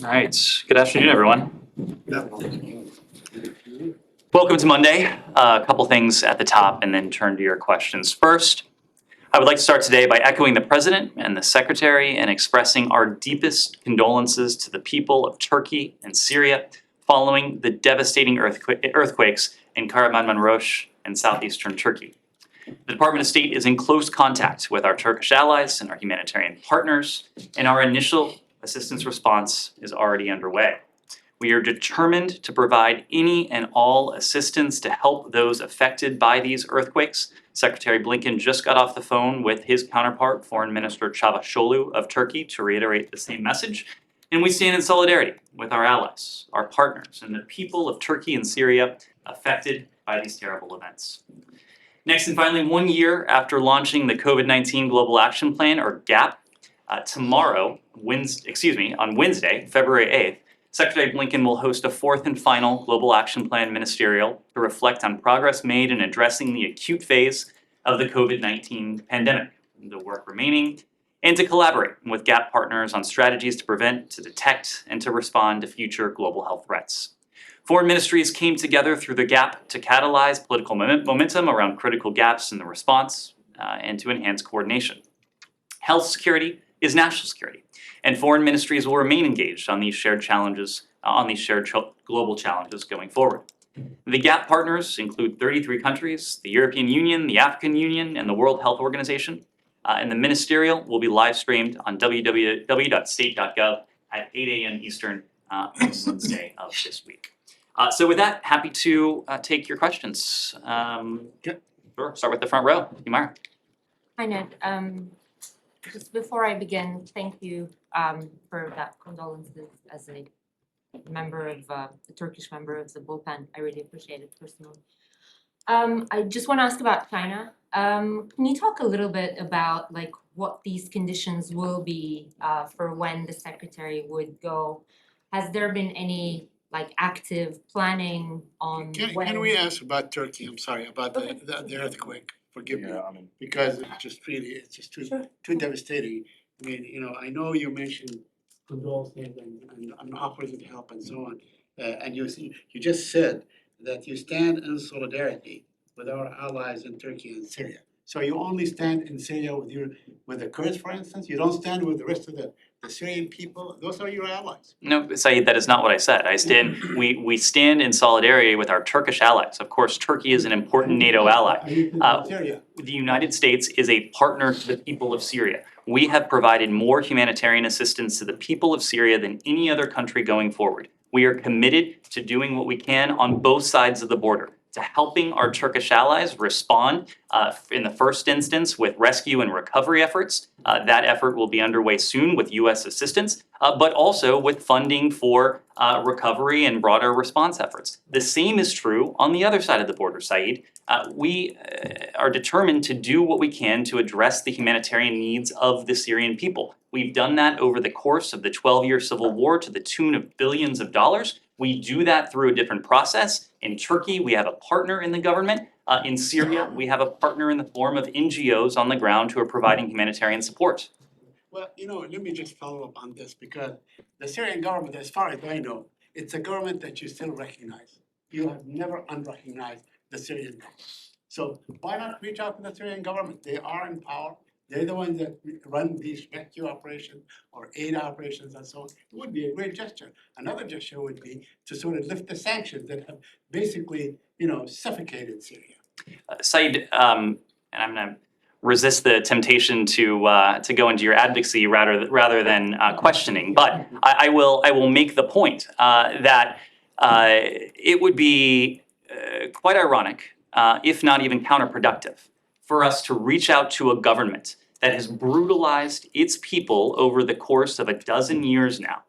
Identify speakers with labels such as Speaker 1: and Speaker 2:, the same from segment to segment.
Speaker 1: All right, good afternoon, everyone. Welcome to Monday. A couple things at the top and then turn to your questions. First, I would like to start today by echoing the President and the Secretary and expressing our deepest condolences to the people of Turkey and Syria following the devastating earthquakes in Kahramanmaraş and southeastern Turkey. The Department of State is in close contact with our Turkish allies and our humanitarian partners, and our initial assistance response is already underway. We are determined to provide any and all assistance to help those affected by these earthquakes. Secretary Blinken just got off the phone with his counterpart, Foreign Minister Çavuşoğlu of Turkey, to reiterate the same message. And we stand in solidarity with our allies, our partners, and the people of Turkey and Syria affected by these terrible events. Next and finally, 1 year after launching the COVID-19 Global Action Plan, or GAP, on Wednesday, February 8th, Secretary Blinken will host a fourth and final Global Action Plan ministerial to reflect on progress made in addressing the acute phase of the COVID-19 pandemic, the work remaining, and to collaborate with GAP partners on strategies to prevent, to detect, and to respond to future global health threats. Foreign ministries came together through the GAP to catalyze political momentum around critical gaps in the response and to enhance coordination. Health security is national security, and foreign ministries will remain engaged on these shared challenges, global challenges going forward. The GAP partners include 33 countries, the European Union, the African Union, and the World Health Organization. And the ministerial will be live streamed on www.state.gov at 8 a.m. Eastern on Wednesday of this week. So with that, happy to take your questions. Sure, start with the front row, Yumara.
Speaker 2: Hi, Ned. Just before I begin, thank you for that condolences as a member of the Turkish member of the Bulpan. I really appreciate it personally. I just want to ask about China. Can you talk a little bit about like what these conditions will be for when the secretary would go? Has there been any like active planning on when?
Speaker 3: Can we ask about Turkey? I'm sorry, about
Speaker 2: Okay.
Speaker 3: the earthquake. Forgive me,
Speaker 4: Yeah,
Speaker 3: because it's just
Speaker 2: Sure.
Speaker 3: too devastating. I mean, I know you mentioned condolences and offers of help and so on. And you just said that you stand in solidarity with our allies in Turkey and Syria. So you only stand in Syria with the Kurds, for instance? You don't stand with the rest of the Syrian people? Those are your allies.
Speaker 1: No, Saeed, that is not what I said. We stand in solidarity with our Turkish allies. Of course, Turkey is an important NATO ally.
Speaker 3: Syria.
Speaker 1: The United States is a partner to the people of Syria. We have provided more humanitarian assistance to the people of Syria than any other country going forward. We are committed to doing what we can on both sides of the border, to helping our Turkish allies respond in the first instance with rescue and recovery efforts. That effort will be underway soon with U.S. assistance, but also with funding for recovery and broader response efforts. The same is true on the other side of the border, Saeed. We are determined to do what we can to address the humanitarian needs of the Syrian people. We've done that over the course of the 12-year civil war to the tune of billions of dollars. We do that through a different process. In Turkey, we have a partner in the government. In Syria, we have a partner in the form of NGOs on the ground who are providing humanitarian support.
Speaker 3: Well, let me just follow up on this, because the Syrian government, as far as I know, it's a government that you still recognize. You have never unrecognized the Syrian government. So why not reach out to the Syrian government? They are in power. They're the ones that run these rescue operations or aid operations and so on. It would be a great gesture. Another gesture would be to sort of lift the sanctions that have basically, suffocated Syria.
Speaker 1: Saeed, and I'm going to resist the temptation to go into your advocacy rather than questioning, but I will make the point that it would be quite ironic, if not even counterproductive, for us to reach out to a government that has brutalized its people over the course of a dozen years now,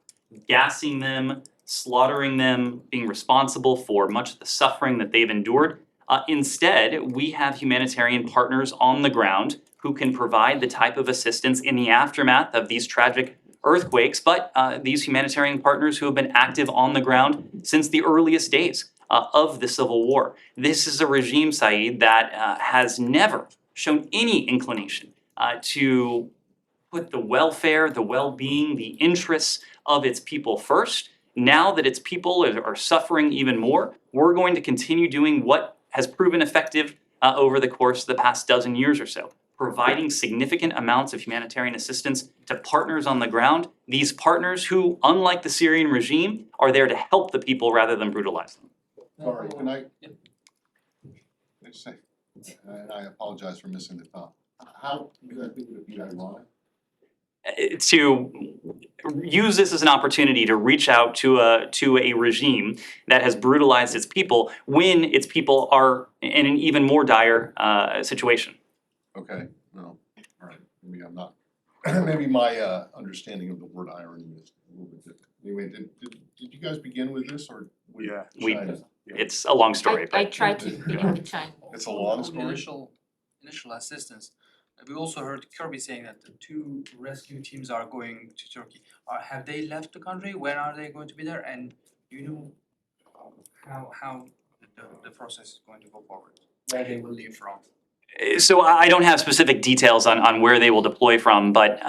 Speaker 1: gassing them, slaughtering them, being responsible for much of the suffering that they've endured. Instead, we have humanitarian partners on the ground who can provide the type of assistance in the aftermath of these tragic earthquakes, but these humanitarian partners who have been active on the ground since the earliest days of the Civil War. This is a regime, Saeed, that has never shown any inclination to put the welfare, the well-being, the interests of its people first. Now that its people are suffering even more, we're going to continue doing what has proven effective over the course of the past dozen years or so, providing significant amounts of humanitarian assistance to partners on the ground. These partners who, unlike the Syrian regime, are there to help the people rather than brutalize them.
Speaker 4: Sorry, can I just say, and I apologize for missing the top. How exactly would it be ironic?
Speaker 1: To use this as an opportunity to reach out to a regime that has brutalized its people when its people are in an even more dire situation.
Speaker 4: Okay, no, all right, maybe I'm not, maybe my understanding of the word irony is a little bit different. Anyway, did you guys begin with this or?
Speaker 5: Yeah.
Speaker 4: China?
Speaker 1: It's a long story,
Speaker 2: I
Speaker 1: but
Speaker 2: tried to begin with China.
Speaker 4: It's a long
Speaker 6: On
Speaker 4: story.
Speaker 6: initial assistance, we also heard Kirby saying that the 2 rescue teams are going to Turkey. Have they left the country? When are they going to be there? And do you know how the process is going to go forward? Where they will leave from?
Speaker 1: So I don't have specific details on where they will deploy from, but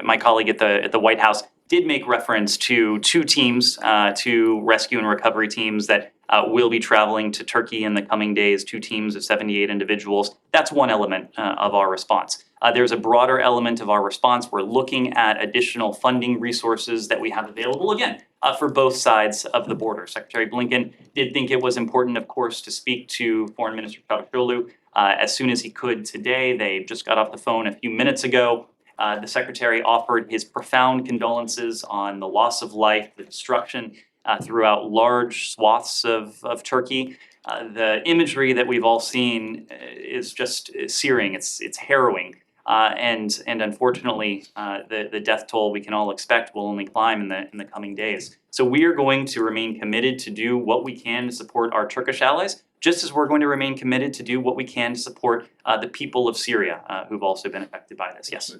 Speaker 1: my colleague at the White House did make reference to 2 teams, 2 rescue and recovery teams that will be traveling to Turkey in the coming days, 2 teams of 78 individuals. That's one element of our response. There's a broader element of our response. We're looking at additional funding resources that we have available, again, for both sides of the border. Secretary Blinken did think it was important, of course, to speak to Foreign Minister Çavuşoğlu as soon as he could today. They just got off the phone a few minutes ago. The Secretary offered his profound condolences on the loss of life, the destruction throughout large swaths of Turkey. The imagery that we've all seen is just searing, it's harrowing. And unfortunately, the death toll we can all expect will only climb in the coming days. So we are going to remain committed to do what we can to support our Turkish allies, just as we're going to remain committed to do what we can to support the people of Syria who've also been affected by this. Yes.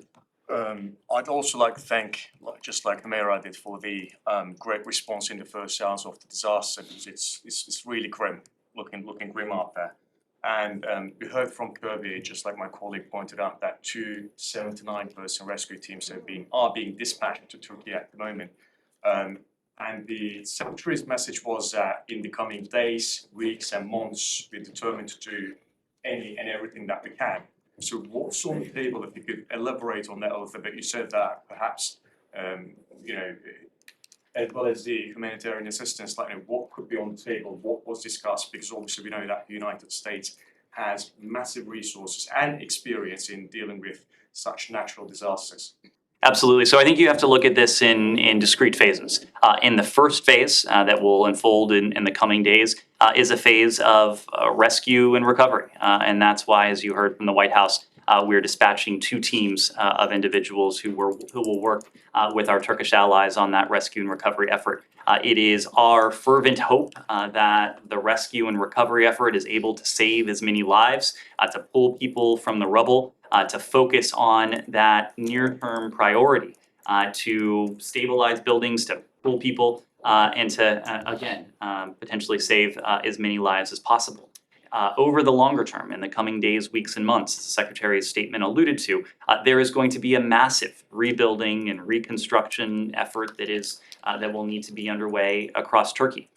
Speaker 5: I'd also like to thank, just like Amira did, for the great response in the first hours of the disaster, because it's really grim, looking grim out there. And we heard from Kirby, just like my colleague pointed out, that 2 79-person rescue teams are being dispatched to Turkey at the moment. And the Secretary's message was that in the coming days, weeks and months, we're determined to do any and everything that we can. So what's on the table, if you could elaborate on that a little bit? You said that perhaps, as well as the humanitarian assistance, like what could be on the table, what was discussed? Because obviously we know that the United States has massive resources and experience in dealing with such natural disasters.
Speaker 1: Absolutely. So I think you have to look at this in discrete phases. In the first phase that will unfold in the coming days is a phase of rescue and recovery. And that's why, as you heard from the White House, we're dispatching 2 teams of individuals who will work with our Turkish allies on that rescue and recovery effort. It is our fervent hope that the rescue and recovery effort is able to save as many lives, to pull people from the rubble, to focus on that near-term priority, to stabilize buildings, to pull people, and to, again, potentially save as many lives as possible. Over the longer term, in the coming days, weeks, and months, as the Secretary's statement alluded to, there is going to be a massive rebuilding and reconstruction effort that will need to be underway across Turkey.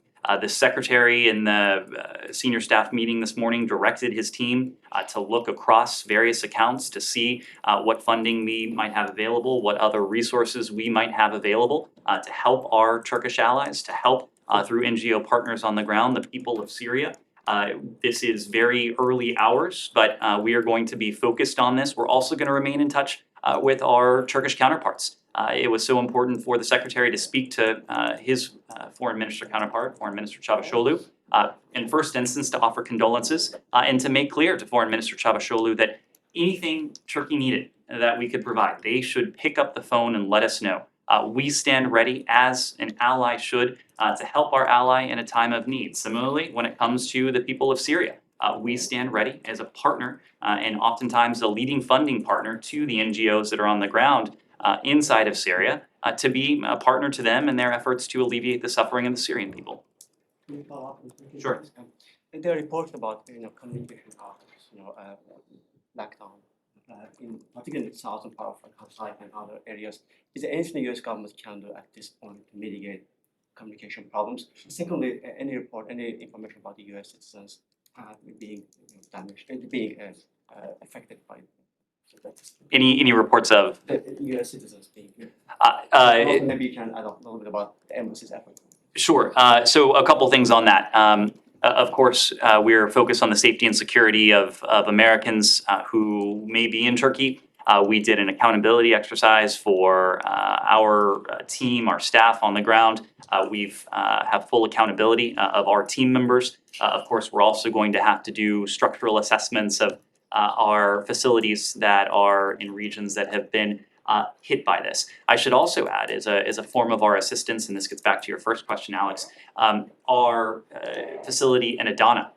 Speaker 1: The Secretary in the senior staff meeting this morning directed his team to look across various accounts to see what funding we might have available, what other resources we might have available to help our Turkish allies, to help through NGO partners on the ground, the people of Syria. This is very early hours, but we are going to be focused on this. We're also going to remain in touch with our Turkish counterparts. It was so important for the Secretary to speak to his foreign minister counterpart, Foreign Minister Çavuşoğlu, in first instance to offer condolences and to make clear to Foreign Minister Çavuşoğlu that anything Turkey needed that we could provide, they should pick up the phone and let us know. We stand ready, as an ally should, to help our ally in a time of need. Similarly, when it comes to the people of Syria, we stand ready as a partner and oftentimes a leading funding partner to the NGOs that are on the ground inside of Syria to be a partner to them in their efforts to alleviate the suffering of the Syrian people.
Speaker 7: Can you follow up with me?
Speaker 1: Sure.
Speaker 7: There are reports about community lockdown in particularly the southern part of Hatay and other areas. Is there anything the U.S. government can do at this point to mitigate communication problems? Secondly, any report, any information about the U.S. citizens being damaged, being affected by
Speaker 1: Any reports of,
Speaker 7: the U.S. citizens being here? Maybe you can add a little bit about the embassy's effort.
Speaker 1: Sure. So a couple things on that. Of course, we're focused on the safety and security of Americans who may be in Turkey. We did an accountability exercise for our team, our staff on the ground. We've have full accountability of our team members. Of course, we're also going to have to do structural assessments of our facilities that are in regions that have been hit by this. I should also add, as a form of our assistance, and this gets back to your first question, Alex, our facility in Adana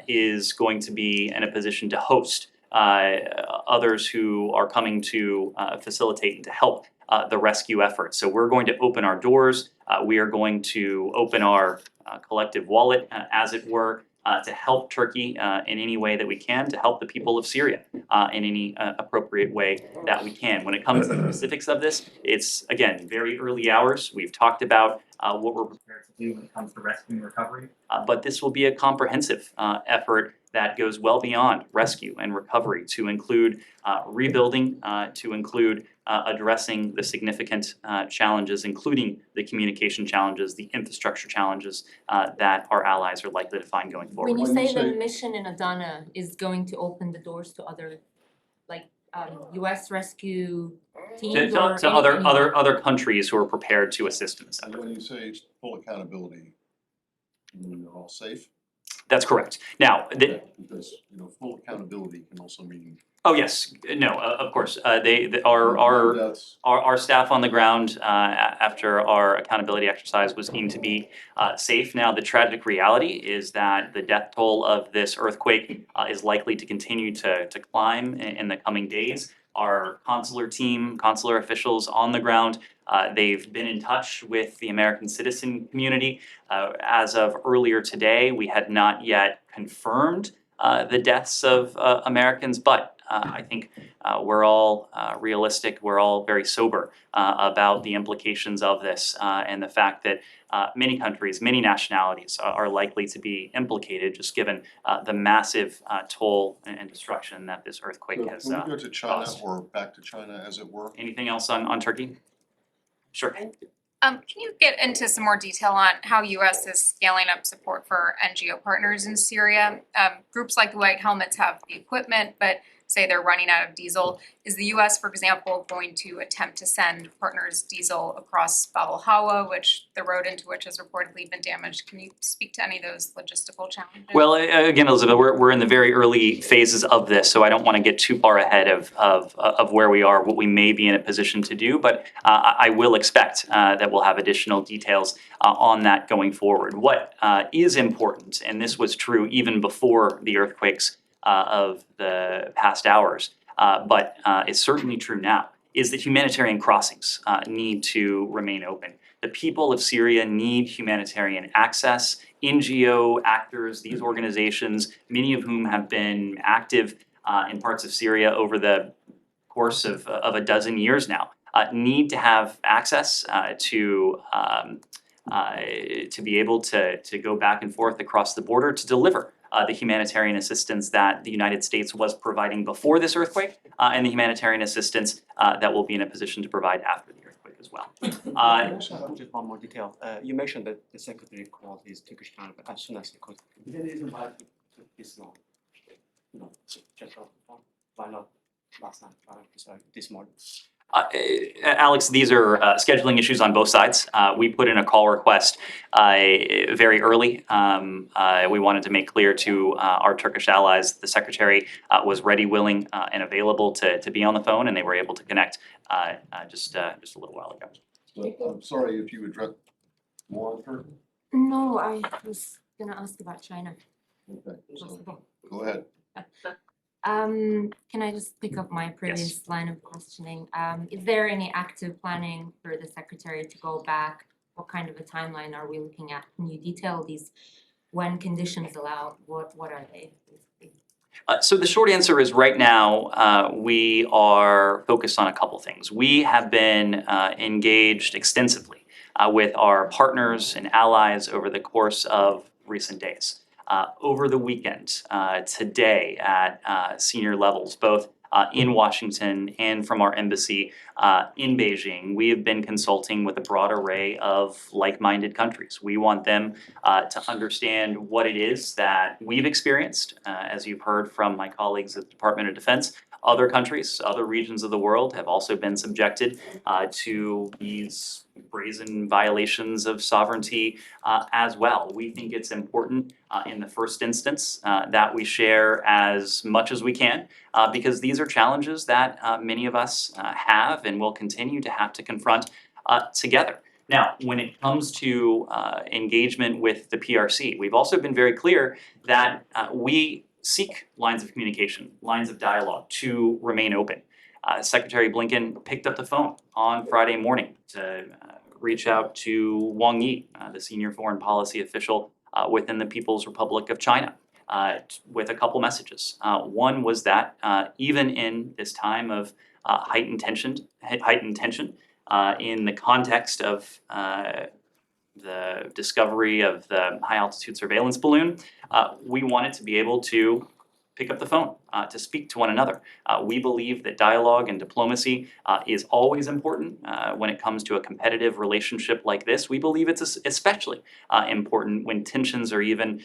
Speaker 1: is going to be in a position to host others who are coming to facilitate and to help the rescue effort. So we're going to open our doors. We are going to open our collective wallet, as it were, to help Turkey in any way that we can, to help the people of Syria in any appropriate way that we can. When it comes to the specifics of this, it's, again, very early hours. We've talked about what we're prepared to do when it comes to rescue and recovery. But this will be a comprehensive effort that goes well beyond rescue and recovery, to include rebuilding, to include addressing the significant challenges, including the communication challenges, the infrastructure challenges that our allies are likely to find going forward.
Speaker 2: When you
Speaker 4: When you
Speaker 2: say the
Speaker 4: say-
Speaker 2: mission in Adana is going to open the doors to other, like, US rescue teams or
Speaker 1: To other countries who are prepared to assist in this
Speaker 4: And
Speaker 1: effort.
Speaker 4: when you say full accountability, you mean they're all safe?
Speaker 1: That's correct. Now,
Speaker 4: Because, full accountability can also mean.
Speaker 1: oh yes, no, of course,
Speaker 4: no
Speaker 1: our
Speaker 4: deaths.
Speaker 1: Our staff on the ground, after our accountability exercise, was deemed to be safe. Now, the tragic reality is that the death toll of this earthquake is likely to continue to climb in the coming days. Our consular officials on the ground, they've been in touch with the American citizen community. As of earlier today, we had not yet confirmed the deaths of Americans, but I think we're all realistic, we're all very sober about the implications of this and the fact that many countries, many nationalities are likely to be implicated, just given the massive toll and destruction that this earthquake
Speaker 4: So
Speaker 1: has
Speaker 4: can we go to China
Speaker 1: caused.
Speaker 4: or back to China, as it were?
Speaker 1: Anything else on Turkey? Sure.
Speaker 8: Can you get into some more detail on how US is scaling up support for NGO partners in Syria? Groups like the White Helmets have the equipment, but say they're running out of diesel. Is the US, for example, going to attempt to send partners diesel across Bab al-Hawa, which the road into which has reportedly been damaged? Can you speak to any of those logistical challenges?
Speaker 1: Well, again, Elizabeth, we're in the very early phases of this, so I don't want to get too far ahead of where we are, what we may be in a position to do, but I will expect that we'll have additional details on that going forward. What is important, and this was true even before the earthquakes of the past hours, but it's certainly true now, is that humanitarian crossings need to remain open. The people of Syria need humanitarian access. NGO actors, these organizations, many of whom have been active in parts of Syria over the course of a dozen years now, need to have access to be able to go back and forth across the border to deliver the humanitarian assistance that the United States was providing before this earthquake, and the humanitarian assistance that we'll be in a position to provide after the earthquake as well.
Speaker 7: Just one more detail. You mentioned that the secretary called his Turkish counterpart as soon as he could. Is there any reason why it took this long? Just why not last night? Sorry, this morning.
Speaker 1: Alex, these are scheduling issues on both sides. We put in a call request very early. We wanted to make clear to our Turkish allies the secretary was ready, willing, and available to be on the phone, and they were able to connect just a little while ago.
Speaker 4: So I'm sorry if you addressed more on Turkey.
Speaker 2: No, I was gonna ask about China.
Speaker 4: Okay, so
Speaker 2: Possible.
Speaker 4: go ahead.
Speaker 2: Can I just pick up my previous line of questioning? Is there any active planning for the secretary to go back? What kind of a timeline are we looking at? Can you detail these when conditions allow? What are they?
Speaker 1: So the short answer is right now, we are focused on a couple things. We have been engaged extensively with our partners and allies over the course of recent days. Over the weekend, today at senior levels, both in Washington and from our embassy in Beijing, we have been consulting with a broad array of like-minded countries. We want them to understand what it is that we've experienced. As you've heard from my colleagues at the Department of Defense, other countries, other regions of the world have also been subjected to these brazen violations of sovereignty as well. We think it's important in the first instance that we share as much as we can because these are challenges that many of us have and will continue to have to confront together. Now, when it comes to engagement with the PRC, we've also been very clear that we seek lines of communication, lines of dialogue to remain open. Secretary Blinken picked up the phone on Friday morning to reach out to Wang Yi, the senior foreign policy official within the People's Republic of China, with a couple messages. One was that even in this time of heightened tension in the context of the discovery of the high altitude surveillance balloon, we wanted to be able to pick up the phone to speak to one another. We believe that dialogue and diplomacy is always important when it comes to a competitive relationship like this. We believe it's especially important when tensions are even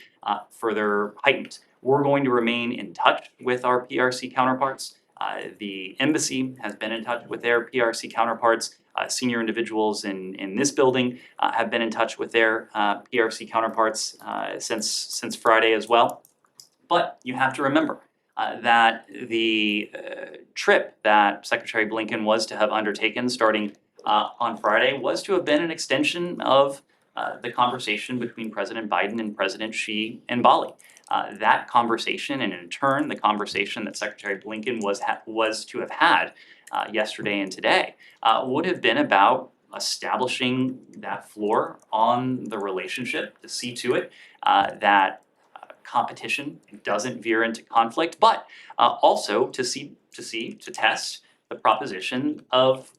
Speaker 1: further heightened. We're going to remain in touch with our PRC counterparts. The embassy has been in touch with their PRC counterparts. Senior individuals in this building have been in touch with their PRC counterparts since Friday as well. But you have to remember that the trip that Secretary Blinken was to have undertaken starting on Friday was to have been an extension of the conversation between President Biden and President Xi in Bali. That conversation, and in turn, the conversation that Secretary Blinken was to have had yesterday and today, would have been about establishing that floor on the relationship to see to it that competition doesn't veer into conflict, but also to test the proposition of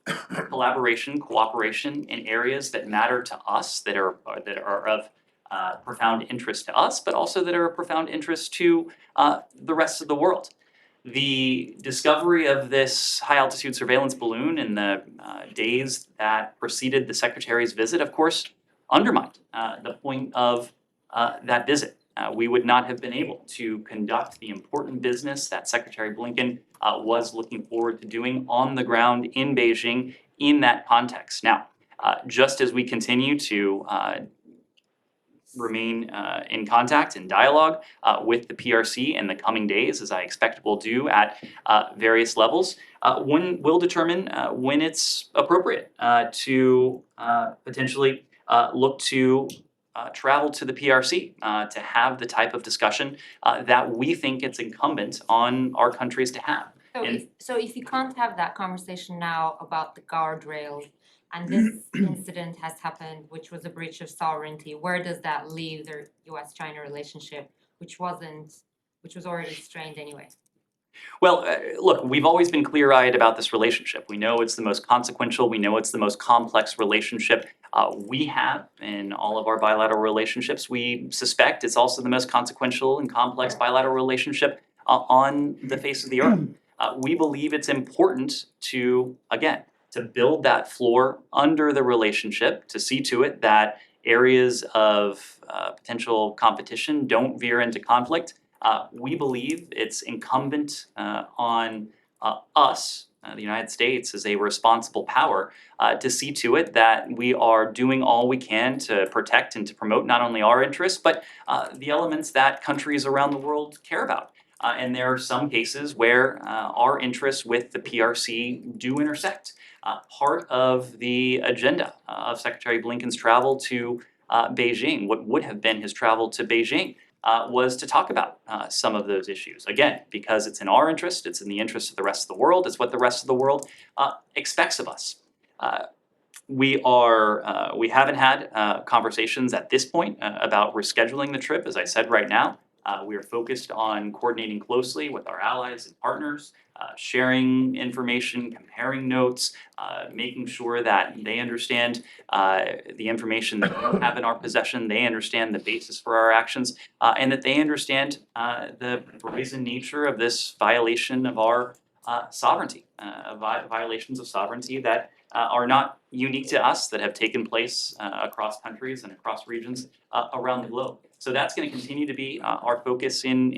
Speaker 1: collaboration, cooperation in areas that matter to us, that are of profound interest to us, but also that are of profound interest to the rest of the world. The discovery of this high-altitude surveillance balloon in the days that preceded the Secretary's visit, of course, undermined the point of that visit. We would not have been able to conduct the important business that Secretary Blinken was looking forward to doing on the ground in Beijing in that context. Now, just as we continue to remain in contact and dialogue with the PRC in the coming days, as I expect we'll do at various levels, we'll determine when it's appropriate to potentially look to travel to the PRC to have the type of discussion that we think it's incumbent on our countries to have.
Speaker 2: So if you can't have that conversation now about the guardrails, and this incident has happened, which was a breach of sovereignty, where does that leave the US-China relationship, which was already strained anyway?
Speaker 1: Well, look, we've always been clear-eyed about this relationship. We know it's the most consequential, we know it's the most complex relationship we have in all of our bilateral relationships. We suspect it's also the most consequential and complex bilateral relationship on the face of the earth. We believe it's important to, again, to build that floor under the relationship, to see to it that areas of potential competition don't veer into conflict. We believe it's incumbent on us, the United States, as a responsible power, to see to it that we are doing all we can to protect and to promote not only our interests, but the elements that countries around the world care about. And there are some cases where our interests with the PRC do intersect. Part of the agenda of Secretary Blinken's travel to Beijing, what would have been his travel to Beijing, was to talk about some of those issues. Again, because it's in our interest, it's in the interest of the rest of the world, it's what the rest of the world expects of us. We haven't had conversations at this point about rescheduling the trip, as I said right now. We are focused on coordinating closely with our allies and partners, sharing information, comparing notes, making sure that they understand the information that we have in our possession, they understand the basis for our actions, and that they understand the brazen nature of this violation of our sovereignty, violations of sovereignty that are not unique to us, that have taken place across countries and across regions around the globe. So that's going to continue to be our focus in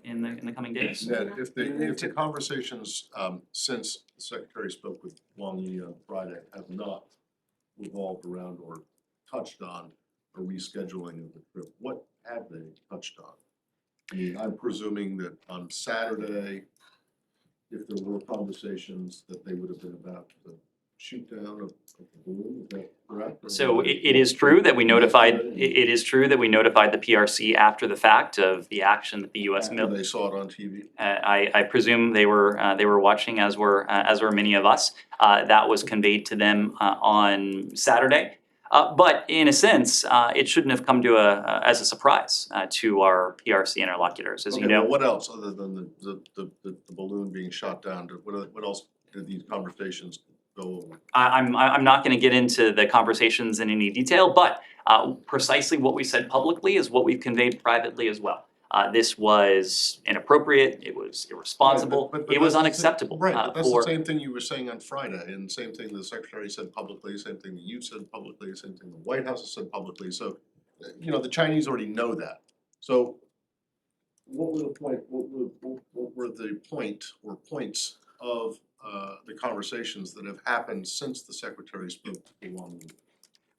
Speaker 1: the coming days.
Speaker 4: Ned, if the conversations since the Secretary spoke with Wang Yi on Friday have not revolved around or touched on a rescheduling of the trip, what have they touched on? I mean, I'm presuming that on Saturday, if there were conversations, that they would have been about the shoot down of the balloon, is that correct? Or
Speaker 1: So
Speaker 4: was
Speaker 1: it is true that we notified, it is true that we notified the PRC after the fact of the action that the US
Speaker 4: after
Speaker 1: military.
Speaker 4: they saw it on TV?
Speaker 1: I presume they were watching, as were many of us. That was conveyed to them on Saturday. But in a sense, it shouldn't have come to as a surprise to our PRC interlocutors. As you
Speaker 4: Okay, well,
Speaker 1: know,
Speaker 4: what else, other than the balloon being shot down, what else did these conversations go over?
Speaker 1: I'm not going to get into the conversations in any detail, but precisely what we said publicly is what we've conveyed privately as well. This was inappropriate, it was irresponsible,
Speaker 4: Right, but
Speaker 1: it was
Speaker 4: that's the same-
Speaker 1: unacceptable
Speaker 4: Right, but that's the
Speaker 1: for.
Speaker 4: same thing you were saying on Friday, and same thing the Secretary said publicly, same thing that you said publicly, same thing the White House has said publicly, so, the Chinese already know that. So what were the point or points of the conversations that have happened since the Secretary spoke to Wang Yi?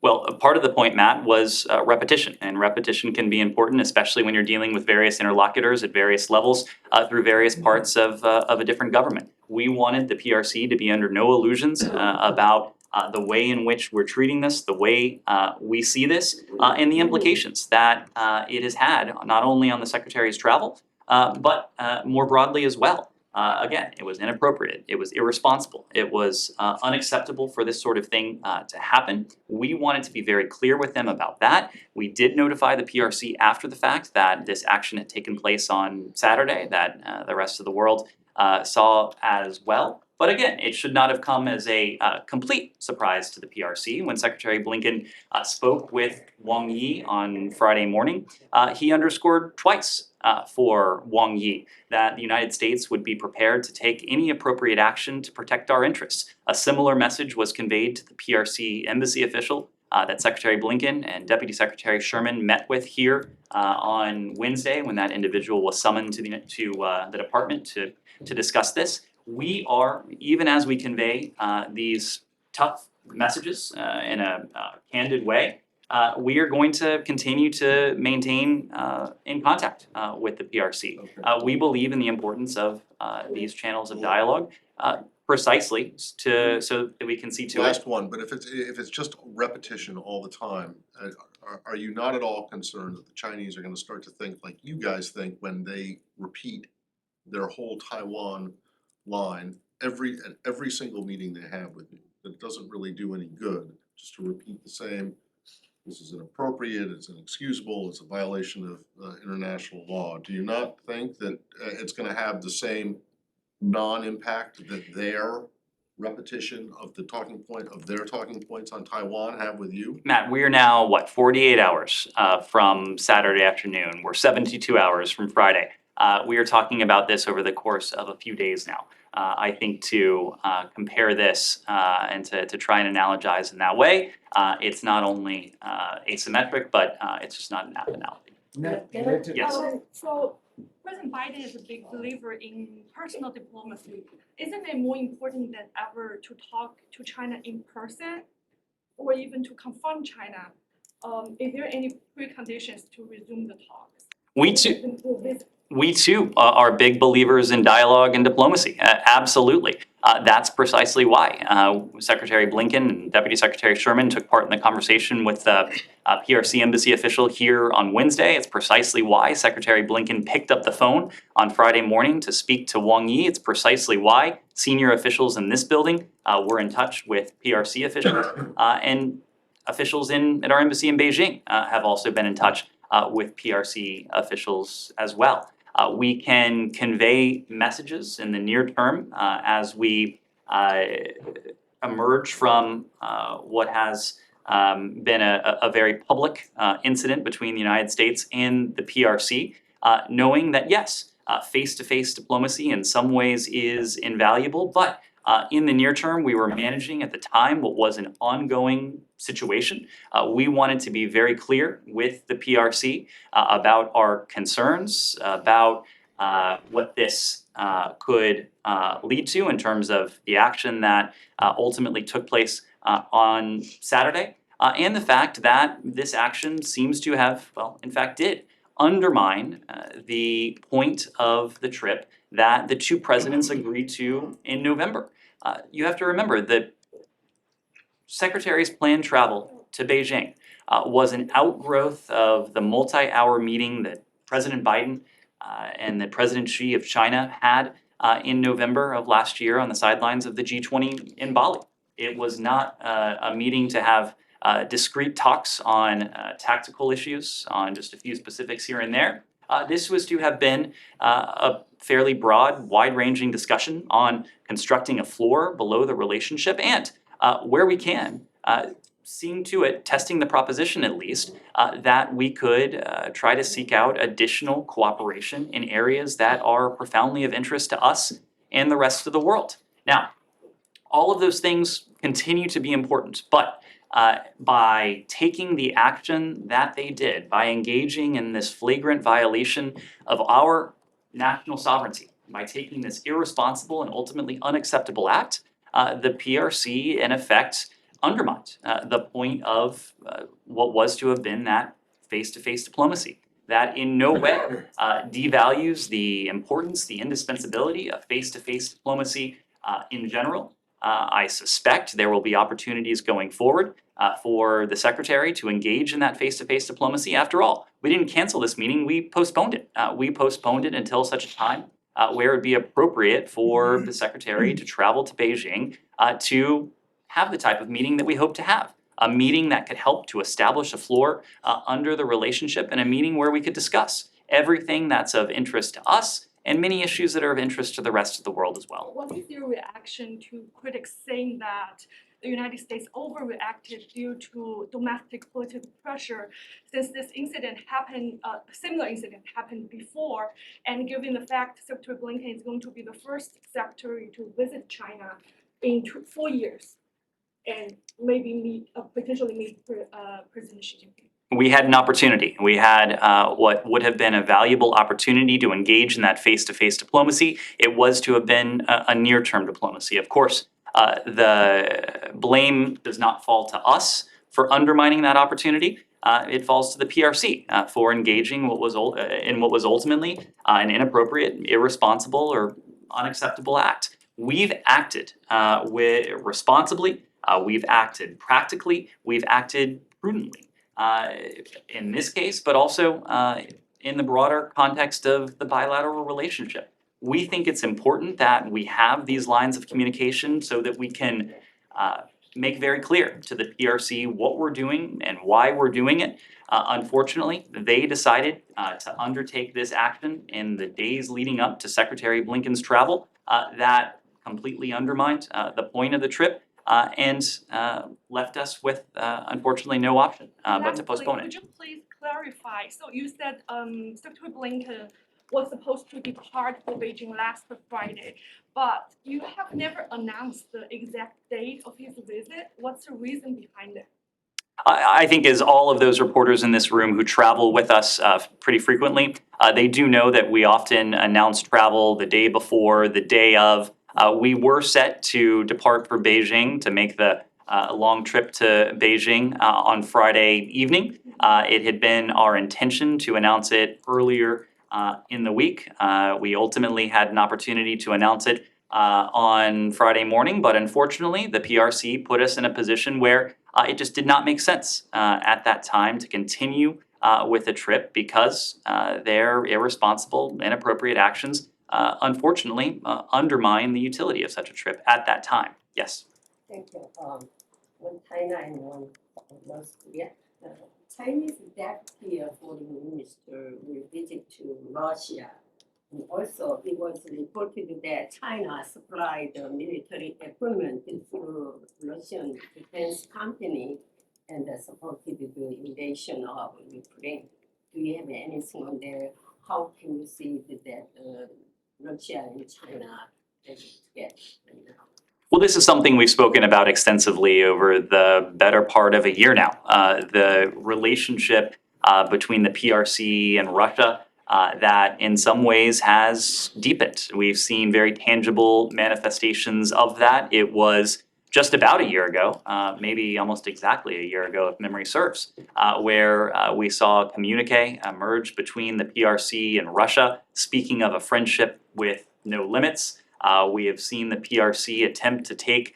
Speaker 1: Well, a part of the point, Matt, was repetition, and repetition can be important, especially when you're dealing with various interlocutors at various levels through various parts of a different government. We wanted the PRC to be under no illusions about the way in which we're treating this, the way we see this, and the implications that it has had not only on the Secretary's travel, but more broadly as well. Again, it was inappropriate, it was irresponsible, it was unacceptable for this sort of thing to happen. We wanted to be very clear with them about that. We did notify the PRC after the fact that this action had taken place on Saturday, that the rest of the world saw as well. But again, it should not have come as a complete surprise to the PRC. When Secretary Blinken spoke with Wang Yi on Friday morning, he underscored twice for Wang Yi that the United States would be prepared to take any appropriate action to protect our interests. A similar message was conveyed to the PRC embassy official that Secretary Blinken and Deputy Secretary Sherman met with here on Wednesday when that individual was summoned to the department to discuss this. We are, even as we convey these tough messages in a candid way, we are going to continue to maintain in contact with the PRC.
Speaker 4: Okay.
Speaker 1: We believe in the importance of these channels of dialogue precisely so that we can see to it.
Speaker 4: Last one, but if it's just repetition all the time, are you not at all concerned that the Chinese are gonna start to think like you guys think when they repeat their whole Taiwan line at every single meeting they have with you? That it doesn't really do any good just to repeat the same, this is inappropriate, it's inexcusable, it's a violation of international law. Do you not think that it's gonna have the same non-impact that their repetition of the talking point of their talking points on Taiwan have with you?
Speaker 1: Matt, we are now, 48 hours from Saturday afternoon. We're 72 hours from Friday. We are talking about this over the course of a few days now. I think to compare this and to try and analogize in that way, it's not only asymmetric, but it's just not an analogy. Yes.
Speaker 9: So President Biden is a big believer in personal diplomacy. Isn't it more important than ever to talk to China in person or even to confront China? Is there any preconditions to resume the talks?
Speaker 1: We too are big believers in dialogue and diplomacy, absolutely. That's precisely why Secretary Blinken and Deputy Secretary Sherman took part in the conversation with the PRC embassy official here on Wednesday. It's precisely why Secretary Blinken picked up the phone on Friday morning to speak to Wang Yi. It's precisely why senior officials in this building were in touch with PRC officials and officials at our embassy in Beijing have also been in touch with PRC officials as well. We can convey messages in the near term as we emerge from what has been a very public incident between the United States and the PRC, knowing that yes, face-to-face diplomacy in some ways is invaluable, but in the near term, we were managing at the time what was an ongoing situation. We wanted to be very clear with the PRC about our concerns, about what this could lead to in terms of the action that ultimately took place on Saturday, and the fact that this action seems to have, well, in fact did undermine the point of the trip that the two presidents agreed to in November. You have to remember that Secretary's planned travel to Beijing was an outgrowth of the multi-hour meeting that President Biden and that President Xi of China had in November of last year on the sidelines of the G20 in Bali. It was not a meeting to have discrete talks on tactical issues, on just a few specifics here and there. This was to have been a fairly broad, wide-ranging discussion on constructing a floor below the relationship and, where we can, seeing to it, testing the proposition at least, that we could try to seek out additional cooperation in areas that are profoundly of interest to us and the rest of the world. Now, all of those things continue to be important, but by taking the action that they did, by engaging in this flagrant violation of our national sovereignty, by taking this irresponsible and ultimately unacceptable act, the PRC in effect undermined the point of what was to have been that face-to-face diplomacy. That in no way devalues the importance, the indispensability of face-to-face diplomacy in general. I suspect there will be opportunities going forward for the Secretary to engage in that face-to-face diplomacy. After all, we didn't cancel this meeting, we postponed it. We postponed it until such a time where it would be appropriate for the Secretary to travel to Beijing to have the type of meeting that we hope to have. A meeting that could help to establish a floor under the relationship, and a meeting where we could discuss everything that's of interest to us and many issues that are of interest to the rest of the world as well.
Speaker 9: What is your reaction to critics saying that the United States overreacted due to domestic political pressure, since this incident happened, a similar incident happened before, and given the fact Secretary Blinken is going to be the first secretary to visit China in 4 years, and maybe potentially meet President Xi Jinping?
Speaker 1: We had an opportunity. We had what would have been a valuable opportunity to engage in that face-to-face diplomacy. It was to have been a near-term diplomacy. Of course, the blame does not fall to us for undermining that opportunity. It falls to the PRC for engaging in what was ultimately an inappropriate, irresponsible, or unacceptable act. We've acted responsibly. We've acted practically. We've acted prudently. In this case, but also in the broader context of the bilateral relationship. We think it's important that we have these lines of communication so that we can make very clear to the PRC what we're doing and why we're doing it. Unfortunately, they decided to undertake this action in the days leading up to Secretary Blinken's travel that completely undermined the point of the trip. And left us with, unfortunately, no option but to postpone it.
Speaker 9: Could you please clarify? So you said Secretary Blinken was supposed to depart for Beijing last Friday, but you have never announced the exact date of his visit. What's the reason behind it?
Speaker 1: I think as all of those reporters in this room who travel with us pretty frequently, they do know that we often announce travel the day before, the day of. We were set to depart for Beijing to make the long trip to Beijing on Friday evening. It had been our intention to announce it earlier in the week. We ultimately had an opportunity to announce it on Friday morning, but unfortunately, the PRC put us in a position where it just did not make sense at that time to continue with the trip because their irresponsible, inappropriate actions unfortunately undermine the utility of such a trip at that time. Yes.
Speaker 7: Thank you.
Speaker 10: one China and one North Korea. Chinese deputy foreign minister will visit to Russia. And also, it was reported that China supplied military equipment to Russian defense company and supported the invasion of Ukraine. Do you have anything on there? How can you see that Russia and China get together right now?
Speaker 1: Well, this is something we've spoken about extensively over the better part of a year now. The relationship between the PRC and Russia that in some ways has deepened. We've seen very tangible manifestations of that. It was just about a year ago, maybe almost exactly a year ago if memory serves, where we saw a communique emerge between the PRC and Russia, speaking of a friendship with no limits. We have seen the PRC attempt to take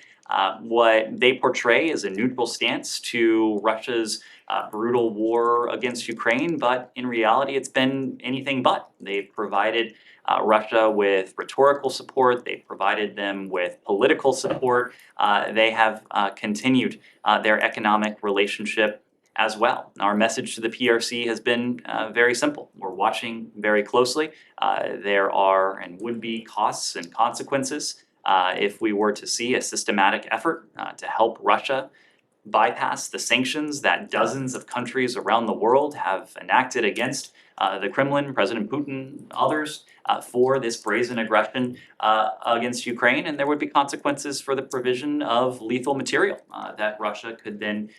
Speaker 1: what they portray as a neutral stance to Russia's brutal war against Ukraine, but in reality, it's been anything but. They've provided Russia with rhetorical support, they've provided them with political support, they have continued their economic relationship as well. Our message to the PRC has been very simple. We're watching very closely. There are and would be costs and consequences if we were to see a systematic effort to help Russia bypass the sanctions that dozens of countries around the world have enacted against the Kremlin, President Putin, others, for this brazen aggression against Ukraine, and there would be consequences for the provision of lethal material that Russia could then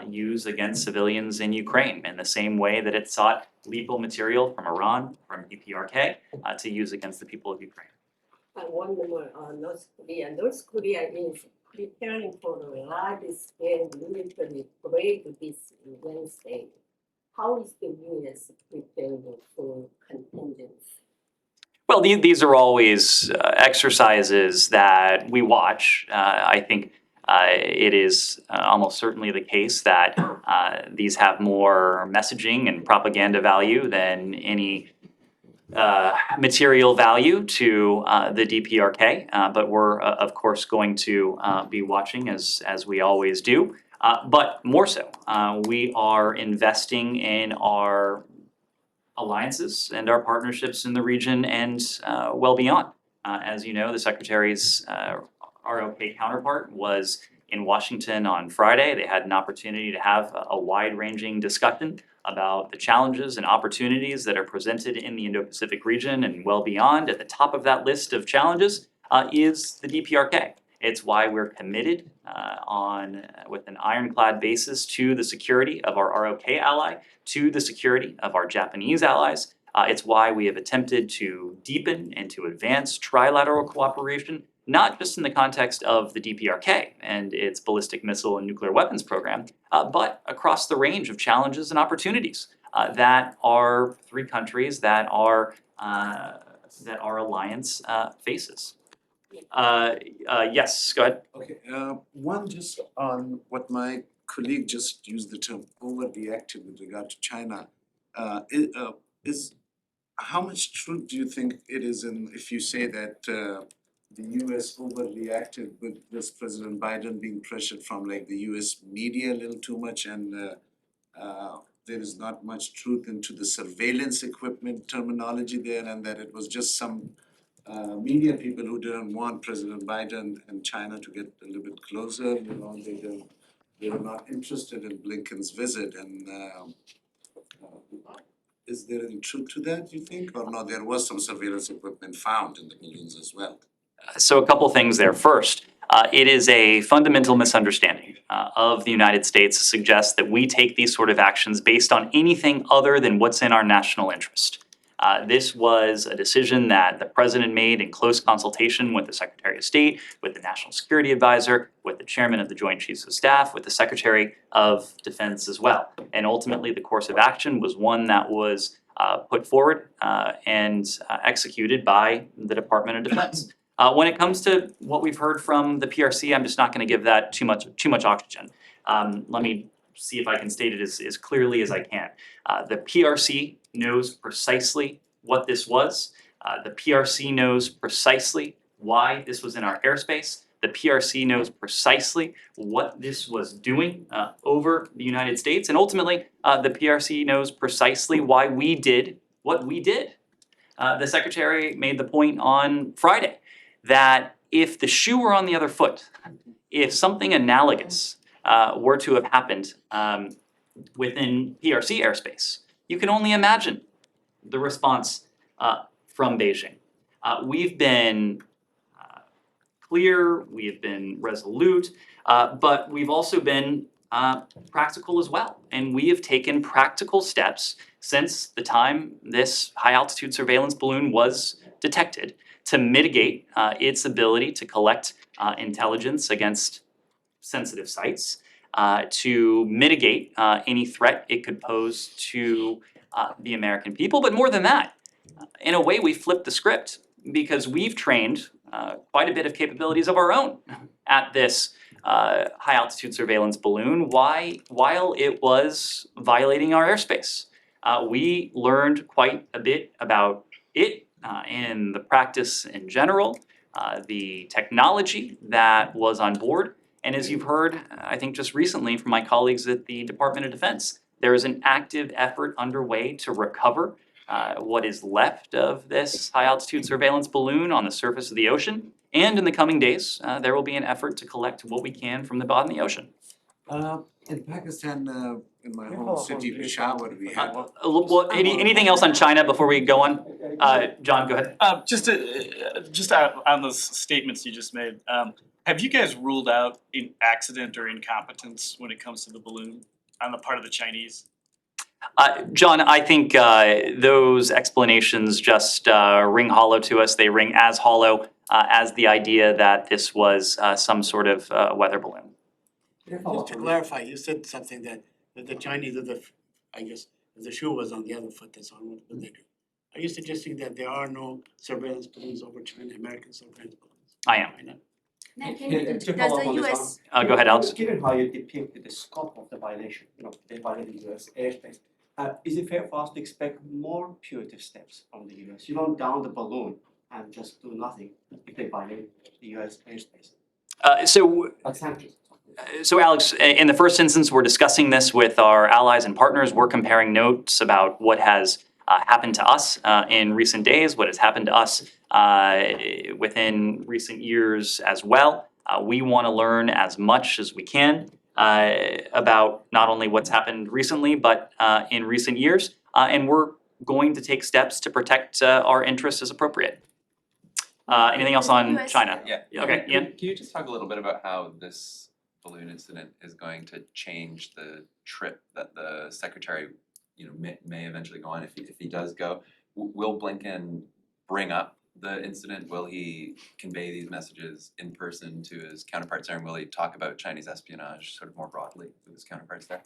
Speaker 1: use against civilians in Ukraine in the same way that it sought lethal material from Iran, from DPRK, to use against the people of Ukraine.
Speaker 10: And one more, North Korea. North Korea is preparing for a large-scale military parade this Wednesday. How is the U.S. preparing for contingency?
Speaker 1: Well, these are always exercises that we watch. I think it is almost certainly the case that these have more messaging and propaganda value than any material value to the DPRK, but we're of course going to be watching as we always do. But more so, we are investing in our alliances and our partnerships in the region and well beyond. As you know, the Secretary's ROK counterpart was in Washington on Friday. They had an opportunity to have a wide-ranging discussion about the challenges and opportunities that are presented in the Indo-Pacific region and well beyond. At the top of that list of challenges is the DPRK. It's why we're committed with an ironclad basis to the security of our ROK ally, to the security of our Japanese allies. It's why we have attempted to deepen and to advance trilateral cooperation, not just in the context of the DPRK and its ballistic missile and nuclear weapons program, but across the range of challenges and opportunities that our three countries, that our alliance faces. Yes, go ahead.
Speaker 11: Okay, one just on what my colleague just used the term overreactive with regard to China. Is how much truth do you think it is in if you say that the US overreacted with this President Biden being pressured from like the US media a little too much and there is not much truth into the surveillance equipment terminology there and that it was just some media people who didn't want President Biden and China to get a little bit closer, you know, they were not interested in Blinken's visit and is there any truth to that, you think? Or no, there was some surveillance equipment found in the balloons as well?
Speaker 1: So a couple things there. First, it is a fundamental misunderstanding of the United States to suggest that we take these sort of actions based on anything other than what's in our national interest. This was a decision that the president made in close consultation with the Secretary of State, with the National Security Advisor, with the Chairman of the Joint Chiefs of Staff, with the Secretary of Defense as well. And ultimately, the course of action was one that was put forward and executed by the Department of Defense. When it comes to what we've heard from the PRC, I'm just not going to give that too much oxygen. Let me see if I can state it as clearly as I can. The PRC knows precisely what this was. The PRC knows precisely why this was in our airspace. The The PRC knows precisely what this was doing over the United States, and ultimately, the PRC knows precisely why we did what we did. The Secretary made the point on Friday that if the shoe were on the other foot, if something analogous were to have happened within PRC airspace, you can only imagine the response from Beijing. We've been clear, we have been resolute, but we've also been practical as well. And we have taken practical steps since the time this high altitude surveillance balloon was detected to mitigate its ability to collect intelligence against sensitive sites, to mitigate any threat it could pose to the American people. But more than that, in a way, we flipped the script because we've trained quite a bit of capabilities of our own at this high altitude surveillance balloon while it was violating our airspace. We learned quite a bit about it and the practice in general, the technology that was on board. And as you've heard, I think just recently from my colleagues at the Department of Defense, there is an active effort underway to recover what is left of this high altitude surveillance balloon on the surface of the ocean. And in the coming days, there will be an effort to collect what we can from the bottom of the ocean.
Speaker 11: In Pakistan, in my
Speaker 7: Can I
Speaker 11: home
Speaker 7: follow up
Speaker 11: city,
Speaker 7: on this?
Speaker 11: Peshawar, we had.
Speaker 1: Well, anything else on China before we go on? John, go ahead.
Speaker 12: Just on those statements you just made, have you guys ruled out in accident or incompetence when it comes to the balloon on the part of the Chinese?
Speaker 1: John, I think those explanations just ring hollow to us. They ring as hollow as the idea that this was some sort of weather balloon.
Speaker 3: Just to clarify, you said something that the Chinese I guess, if the shoe was on the other foot, that's all what they do. Are you suggesting that there are no surveillance balloons over China, American surveillance balloons?
Speaker 1: I am.
Speaker 7: To follow up on this one,
Speaker 1: Go ahead, Alex.
Speaker 7: Given how you depicted the scope of the violation, they violated US airspace, is it fair for us to expect more punitive steps from the US? You don't down the balloon and just do nothing if they violate the US airspace, like sanctions.
Speaker 1: So Alex, in the first instance, we're discussing this with our allies and partners. We're comparing notes about what has happened to us in recent days, what has happened to us within recent years as well. We want to learn as much as we can about not only what's happened recently, but in recent years. And we're going to take steps to protect our interests as appropriate. Anything else on China?
Speaker 13: Yeah.
Speaker 1: Okay, Ian?
Speaker 13: Can you just talk a little bit about how this balloon incident is going to change the trip that the secretary, may eventually go on if he does go? Will Blinken bring up the incident? Will he convey these messages in person to his counterparts there? And will he talk about Chinese espionage sort of more broadly with his counterparts there?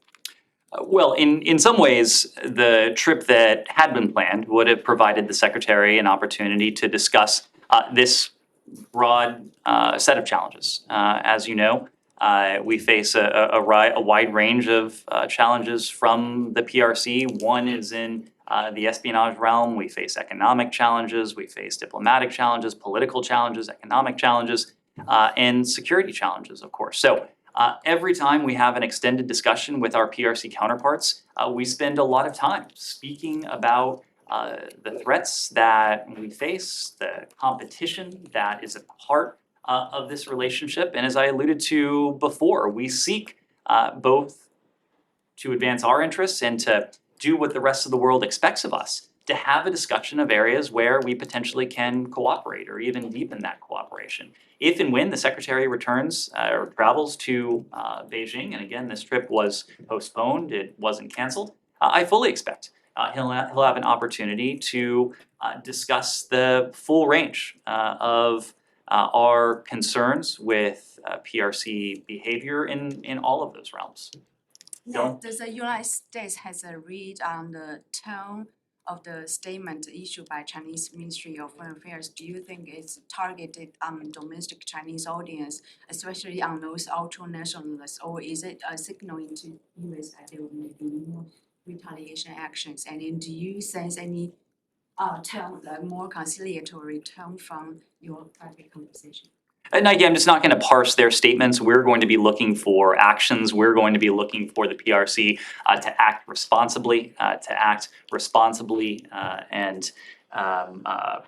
Speaker 1: Well, in some ways, the trip that had been planned would have provided the secretary an opportunity to discuss this broad set of challenges. As you know, we face a wide range of challenges from the PRC. One is in the espionage realm. We face economic challenges, we face diplomatic challenges, political challenges, economic challenges, and security challenges, of course. So every time we have an extended discussion with our PRC counterparts, we spend a lot of time speaking about the threats that we face, the competition that is a part of this relationship. And as I alluded to before, we seek both to advance our interests and to do what the rest of the world expects of us, to have a discussion of areas where we potentially can cooperate or even deepen that cooperation. If and when the secretary returns or travels to Beijing, and again, this trip was postponed, it wasn't canceled, I fully expect he'll have an opportunity to discuss the full range of our concerns with PRC behavior in all of those realms.
Speaker 14: Yeah, does the United States has a read on the tone of the statement issued by Chinese Ministry of Foreign Affairs? Do you think it's targeted on domestic Chinese audience, especially on those ultra-nationalists, or is it a signal into US that there will be more retaliation actions? And then do you sense any tone, like more conciliatory tone from your private conversation?
Speaker 1: And again, I'm just not going to parse their statements. We're going to be looking for actions. We're going to be looking for the PRC to act responsibly, and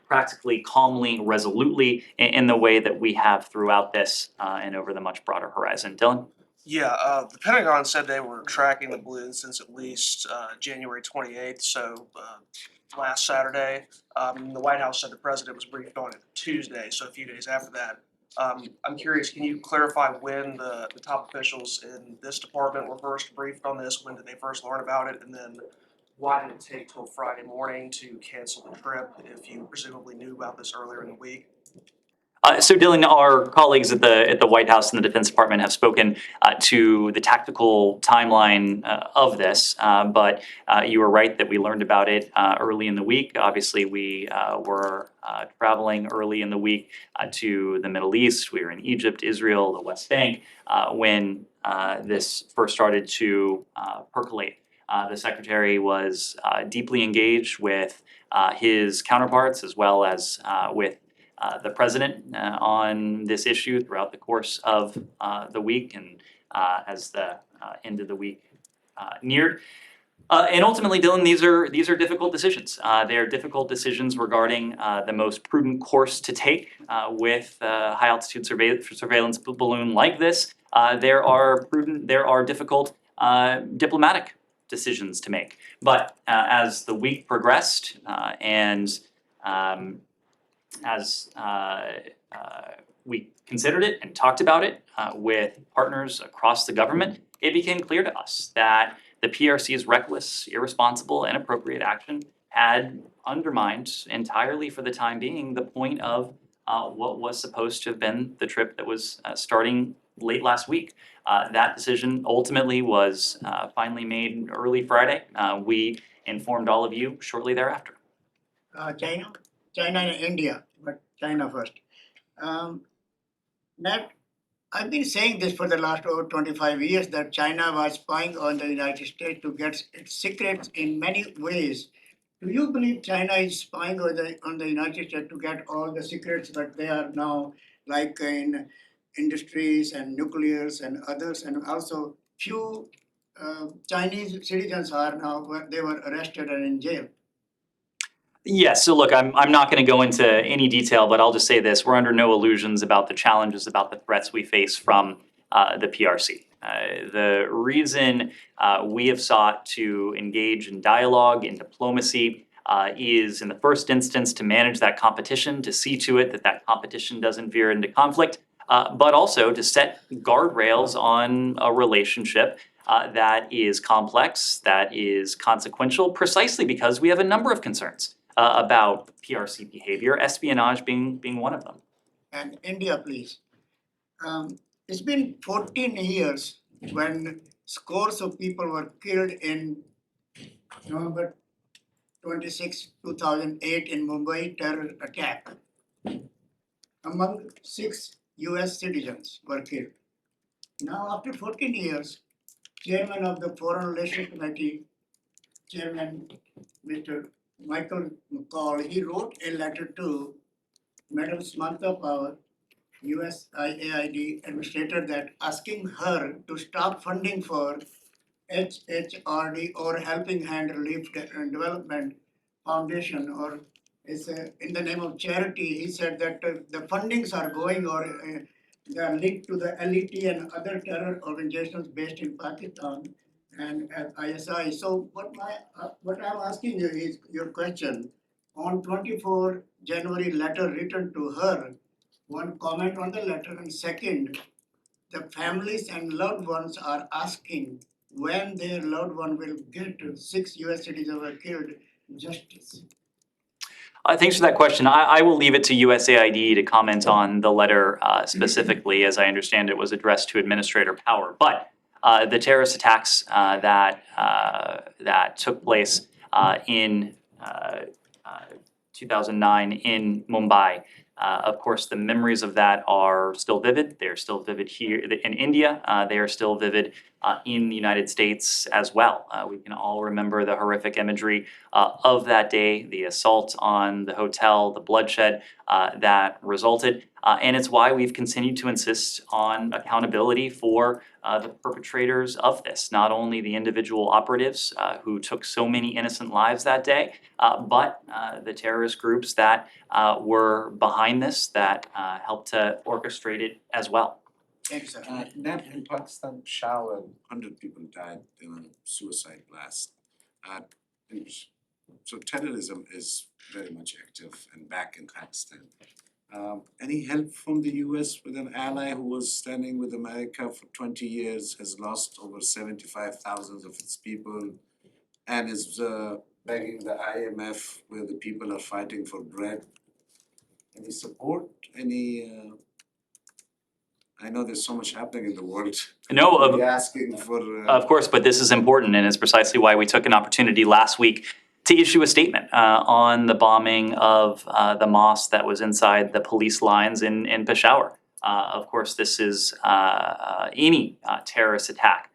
Speaker 1: practically, calmly, resolutely in the way that we have throughout this and over the much broader horizon. Dylan?
Speaker 15: Yeah, the Pentagon said they were tracking the balloon since at least January 28th, so last Saturday. The White House said the president was briefed on it Tuesday, so a few days after that. I'm curious, can you clarify when the top officials in this department were first briefed on this? When did they first learn about it? And then why did it take till Friday morning to cancel the trip if you presumably knew about this earlier in the week?
Speaker 1: So Dylan, our colleagues at the White House and the Defense Department have spoken to the tactical timeline of this, but you were right that we learned about it early in the week. Obviously, we were traveling early in the week to the Middle East. We were in Egypt, Israel, the West Bank when this first started to percolate. The Secretary was deeply engaged with his counterparts as well as with the president on this issue throughout the course of the week and as the end of the week neared. And ultimately, Dylan, these are difficult decisions. They are difficult decisions regarding the most prudent course to take with high altitude surveillance balloon like this. There are difficult diplomatic decisions to make. But as the week progressed and as we considered it and talked about it with partners across the government, it became clear to us that the PRC's reckless, irresponsible, inappropriate action had undermined entirely for the time being the point of what was supposed to have been the trip that was starting late last week. That decision ultimately was finally made early Friday. We informed all of you shortly thereafter.
Speaker 16: China and India, but China first. That I've been saying this for the last over 25 years that China was spying on the United States to get its secrets in many ways. Do you believe China is spying on the United States to get all the secrets that they are now, like in industries and nuclears and others, and also few Chinese citizens are now, they were arrested and in jail?
Speaker 1: Yes, so look, I'm not gonna go into any detail, but I'll just say this, we're under no illusions about the challenges, about the threats we face from the PRC. The reason we have sought to engage in dialogue, in diplomacy, is in the first instance to manage that competition, to see to it that that competition doesn't veer into conflict, but also to set guardrails on a relationship that is complex, that is consequential, precisely because we have a number of concerns about PRC behavior, espionage being one of them.
Speaker 16: And India, please. It's been 14 years when scores of people were killed in November 26, 2008 in Mumbai terror attack. Among 6 US citizens were killed. Now after 14 years, Chairman of the Foreign Relations Committee, Chairman Mr. Michael McCall, he wrote a letter to Madam Samantha Power, USAID administrator, that asking her to stop funding for HHRD or Helping Hand Relief and Development Foundation, or it's in the name of charity. He said that the fundings are going or they are linked to the LET and other terror organizations based in Pakistan and ISI. So what I'm asking you is your question. On 24 January letter written to her, one comment on the letter, and second, the families and loved ones are asking when their loved one will get 6 US citizens were killed justice.
Speaker 1: Thanks for that question. I will leave it to USAID to comment on the letter specifically. As I understand it was addressed to Administrator Power. But the terrorist attacks that took place in 2009 in Mumbai Of course, the memories of that are still vivid. They are still vivid here in India. They are still vivid in the United States as well. We can all remember the horrific imagery of that day, the assault on the hotel, the bloodshed that resulted. And it's why we've continued to insist on accountability for the perpetrators of this, not only the individual operatives who took so many innocent lives that day, but the terrorist groups that were behind this, that helped to orchestrate it as well.
Speaker 11: That in Pakistan, Peshawar, 100 people died in a suicide blast. So terrorism is very much active and back in Pakistan. Any help from the US with an ally who was standing with America for 20 years, has lost over 75,000 of its people, and is begging the IMF where the people are fighting for bread? Any support, I know there's so much happening in the world.
Speaker 1: No,
Speaker 11: We're asking for
Speaker 1: of course, but this is important, and it's precisely why we took an opportunity last week to issue a statement on the bombing of the mosque that was inside the police lines in Peshawar. Of course, this is any terrorist attack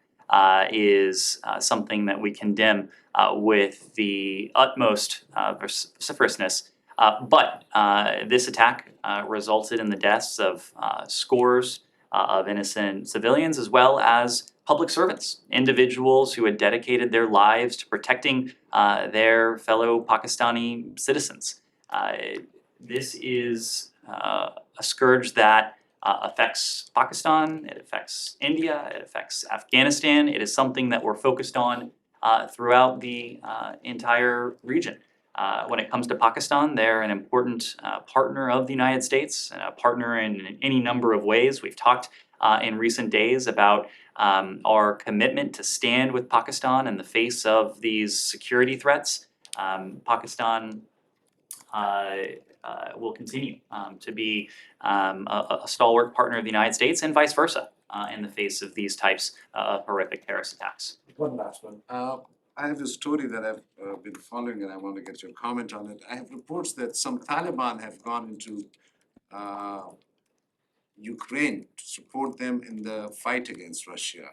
Speaker 1: is something that we condemn with the utmost vociferousness. But this attack resulted in the deaths of scores of innocent civilians, as well as public servants, individuals who had dedicated their lives to protecting their fellow Pakistani citizens. This is a scourge that affects Pakistan, it affects India, it affects Afghanistan. It is something that we're focused on throughout the entire region. When it comes to Pakistan, they're an important partner of the United States, and a partner in any number of ways. We've talked in recent days about our commitment to stand with Pakistan in the face of these security threats. Pakistan will continue to be a stalwart partner of the United States, and vice versa, in the face of these types of horrific terrorist attacks.
Speaker 11: One last one. I have a story that I've been following and I want to get your comment on it. I have reports that some Taliban have gone into Ukraine to support them in the fight against Russia.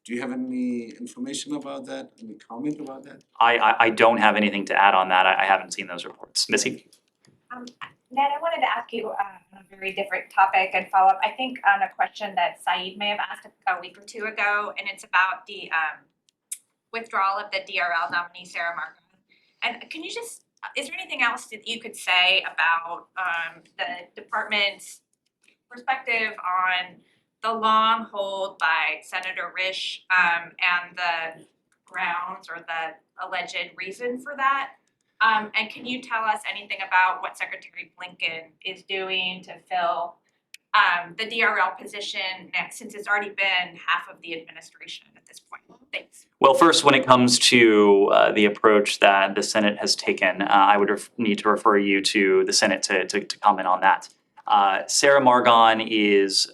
Speaker 11: Do you have any information about that? Any comment about that?
Speaker 1: I don't have anything to add on that. I haven't seen those reports. Missy?
Speaker 17: Ned, I wanted to ask you on a very different topic and follow up, I think on a question that Saeed may have asked a week or two ago, and it's about the withdrawal of the DRL nominee, Sarah Marcon. And can you just, is there anything else that you could say about the department's perspective on the long hold by Senator Risch and the grounds or the alleged reason for that? And can you tell us anything about what Secretary Blinken is doing to fill the DRL position next, since it's already been half of the administration at this point? Thanks.
Speaker 1: Well, first, when it comes to the approach that the Senate has taken, I would need to refer you to the Senate to comment on that. Sarah Margon is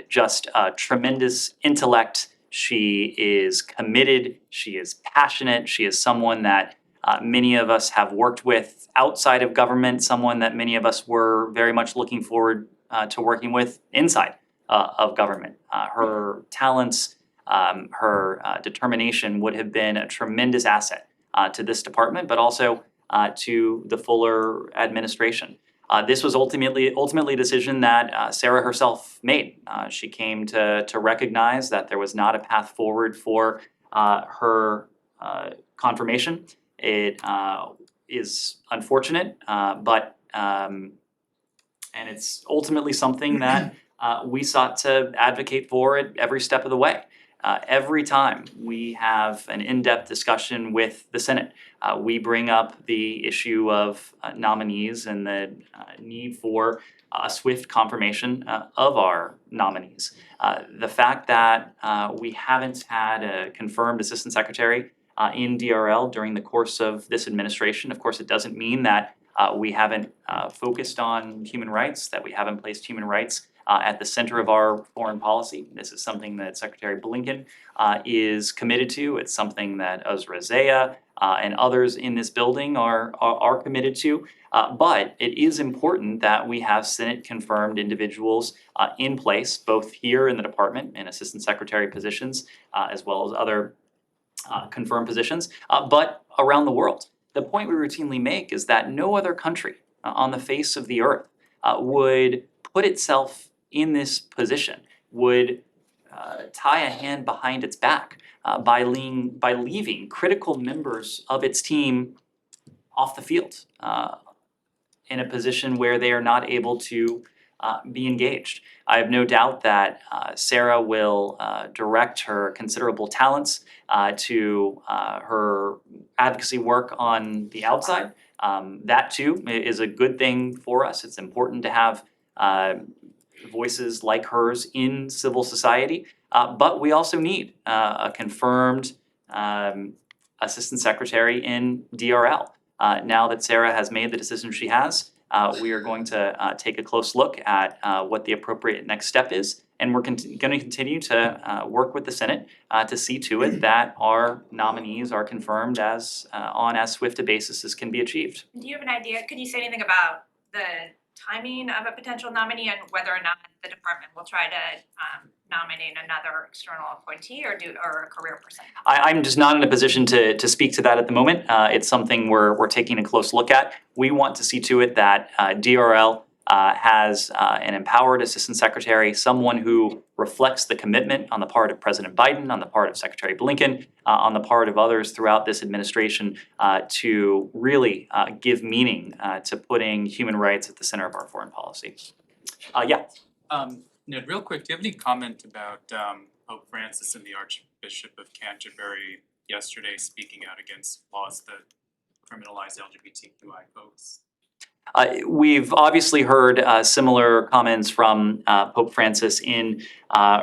Speaker 1: just a tremendous intellect. She is committed. She is passionate. She is someone that many of us have worked with outside of government, someone that many of us were very much looking forward to working with inside of government. Her talents, her determination would have been a tremendous asset to this department, but also to the fuller administration. This was ultimately a decision that Sarah herself made. She came to recognize that there was not a path forward for her confirmation. It is unfortunate, but and it's ultimately something that we sought to advocate for at every step of the way. Every time we have an in-depth discussion with the Senate, we bring up the issue of nominees and the need for a swift confirmation of our nominees. The fact that we haven't had a confirmed assistant secretary in DRL during the course of this administration, of course, it doesn't mean that we haven't focused on human rights, that we haven't placed human rights at the center of our foreign policy. This is something that Secretary Blinken is committed to. It's something that Uzra Zeya and others in this building are committed to. But it is important that we have Senate-confirmed individuals in place, both here in the department in assistant secretary positions, as well as other confirmed positions, but around the world. The point we routinely make is that no other country on the face of the earth would put itself in this position, would tie a hand behind its back by leaving critical members of its team off the field in a position where they are not able to be engaged. I have no doubt that Sarah will direct her considerable talents to her advocacy work on the outside. That too is a good thing for us. It's important to have voices like hers in civil society, but we also need a confirmed assistant secretary in DRL. Now that Sarah has made the decision she has, we are going to take a close look at what the appropriate next step is, and we're going to continue to work with the Senate to see to it that our nominees are confirmed as on as swift a basis as can be achieved.
Speaker 17: Do you have an idea, could you say anything about the timing of a potential nominee and whether or not the department will try to nominate another external appointee or a career person?
Speaker 1: I'm just not in a position to speak to that at the moment. It's something we're taking a close look at. We want to see to it that DRL has an empowered assistant secretary, someone who reflects the commitment on the part of President Biden, on the part of Secretary Blinken, on the part of others throughout this administration to really give meaning to putting human rights at the center of our foreign policy. Yeah.
Speaker 18: Ned, real quick, do you have any comment about Pope Francis and the Archbishop of Canterbury yesterday speaking out against laws that criminalize LGBTQI folks?
Speaker 1: We've obviously heard similar comments from Pope Francis in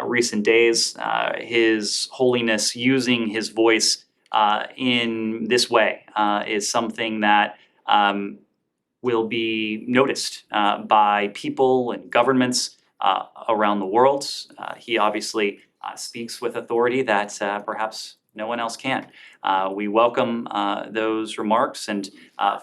Speaker 1: recent days. His Holiness using his voice in this way is something that will be noticed by people and governments around the world. He obviously speaks with authority that perhaps no one else can. We welcome those remarks, and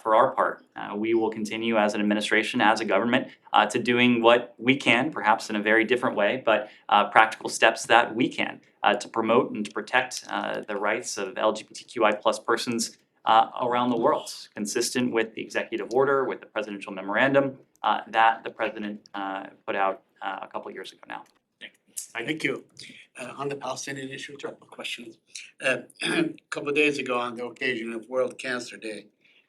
Speaker 1: for our part, we will continue as an administration, as a government, to doing what we can, perhaps in a very different way, but practical steps that we can to promote and to protect the rights of LGBTQI plus persons around the world, consistent with the executive order, with the presidential memorandum that the president put out a couple years ago now.
Speaker 3: Thank you. On the Palestinian issue, a couple of questions. A couple of days ago, on the occasion of World Cancer Day,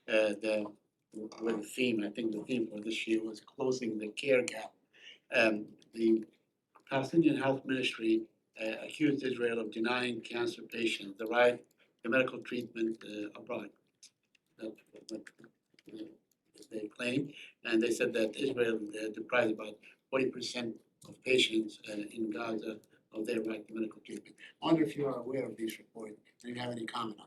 Speaker 3: with the theme, I think the theme for this year was closing the care gap. The Palestinian Health Ministry accused Israel of denying cancer patients the right to medical treatment abroad. That's what they claim, and they said that Israel deprives about 40% of patients in Gaza of their right to medical treatment. I wonder if you are aware of these reports, and you have any comment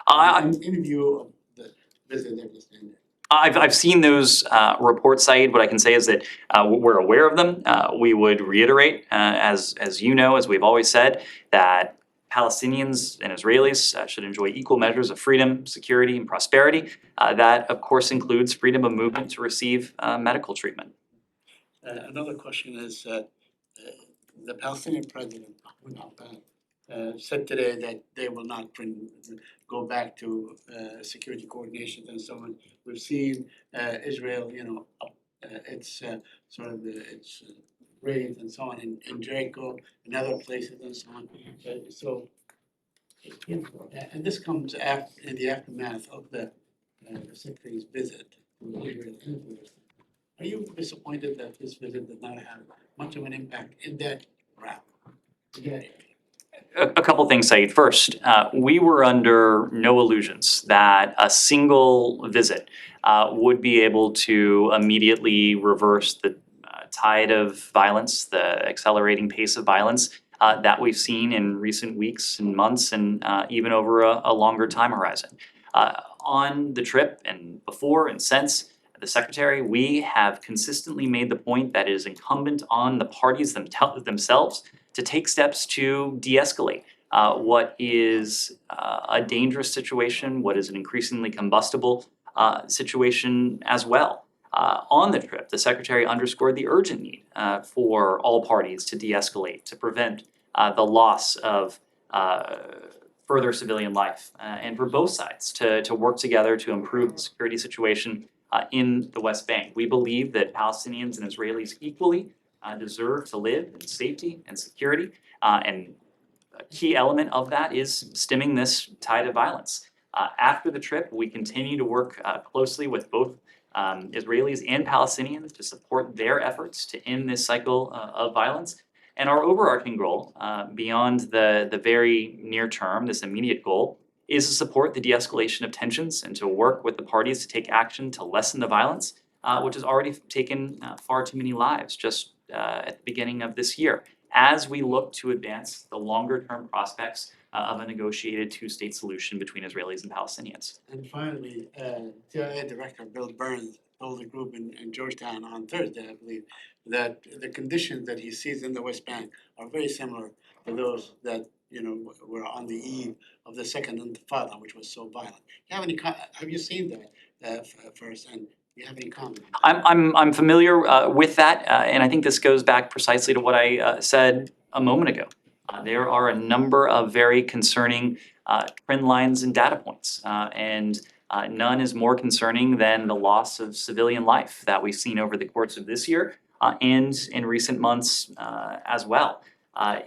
Speaker 3: on them? In view of the visit that just ended.
Speaker 1: I've seen those reports, Saeed. What I can say is that we're aware of them. We would reiterate, as you know, as we've always said, that Palestinians and Israelis should enjoy equal measures of freedom, security, and prosperity. That, of course, includes freedom of movement to receive medical treatment.
Speaker 3: Another question is, the Palestinian president, Mahmoud Abbas, said today that they will not go back to security coordination and so on. We've seen Israel, its sort of its raids and so on in Jericho and other places and so on. And this comes in the aftermath of the secretary's visit to Israel. Are you disappointed that this visit did not have much of an impact in that route?
Speaker 1: A couple things, Saeed. First, we were under no illusions that a single visit would be able to immediately reverse the tide of violence, the accelerating pace of violence that we've seen in recent weeks and months and even over a longer time horizon. On the trip and before and since, the Secretary, we have consistently made the point that it is incumbent on the parties themselves to take steps to de-escalate what is a dangerous situation, what is an increasingly combustible situation as well. On the trip, the Secretary underscored the urgent need for all parties to de-escalate, to prevent the loss of further civilian life, and for both sides to work together to improve the security situation in the West Bank. We believe that Palestinians and Israelis equally deserve to live in safety and security, and a key element of that is stemming this tide of violence. After the trip, we continue to work closely with both Israelis and Palestinians to support their efforts to end this cycle of violence. And our overarching goal, beyond the very near term, this immediate goal, is to support the de-escalation of tensions and to work with the parties to take action to lessen the violence, which has already taken far too many lives just at the beginning of this year, as we look to advance the longer-term prospects of a negotiated two-state solution between Israelis and Palestinians.
Speaker 3: And finally, CIA Director Bill Burns told the group in Georgetown on Thursday, I believe, that the conditions that he sees in the West Bank are very similar to those that were on the eve of the Second Intifada, which was so violent. Have you seen that first? And do you have any comment?
Speaker 1: I'm familiar with that, and I think this goes back precisely to what I said a moment ago. There are a number of very concerning trend lines and data points, and none is more concerning than the loss of civilian life that we've seen over the course of this year and in recent months as well.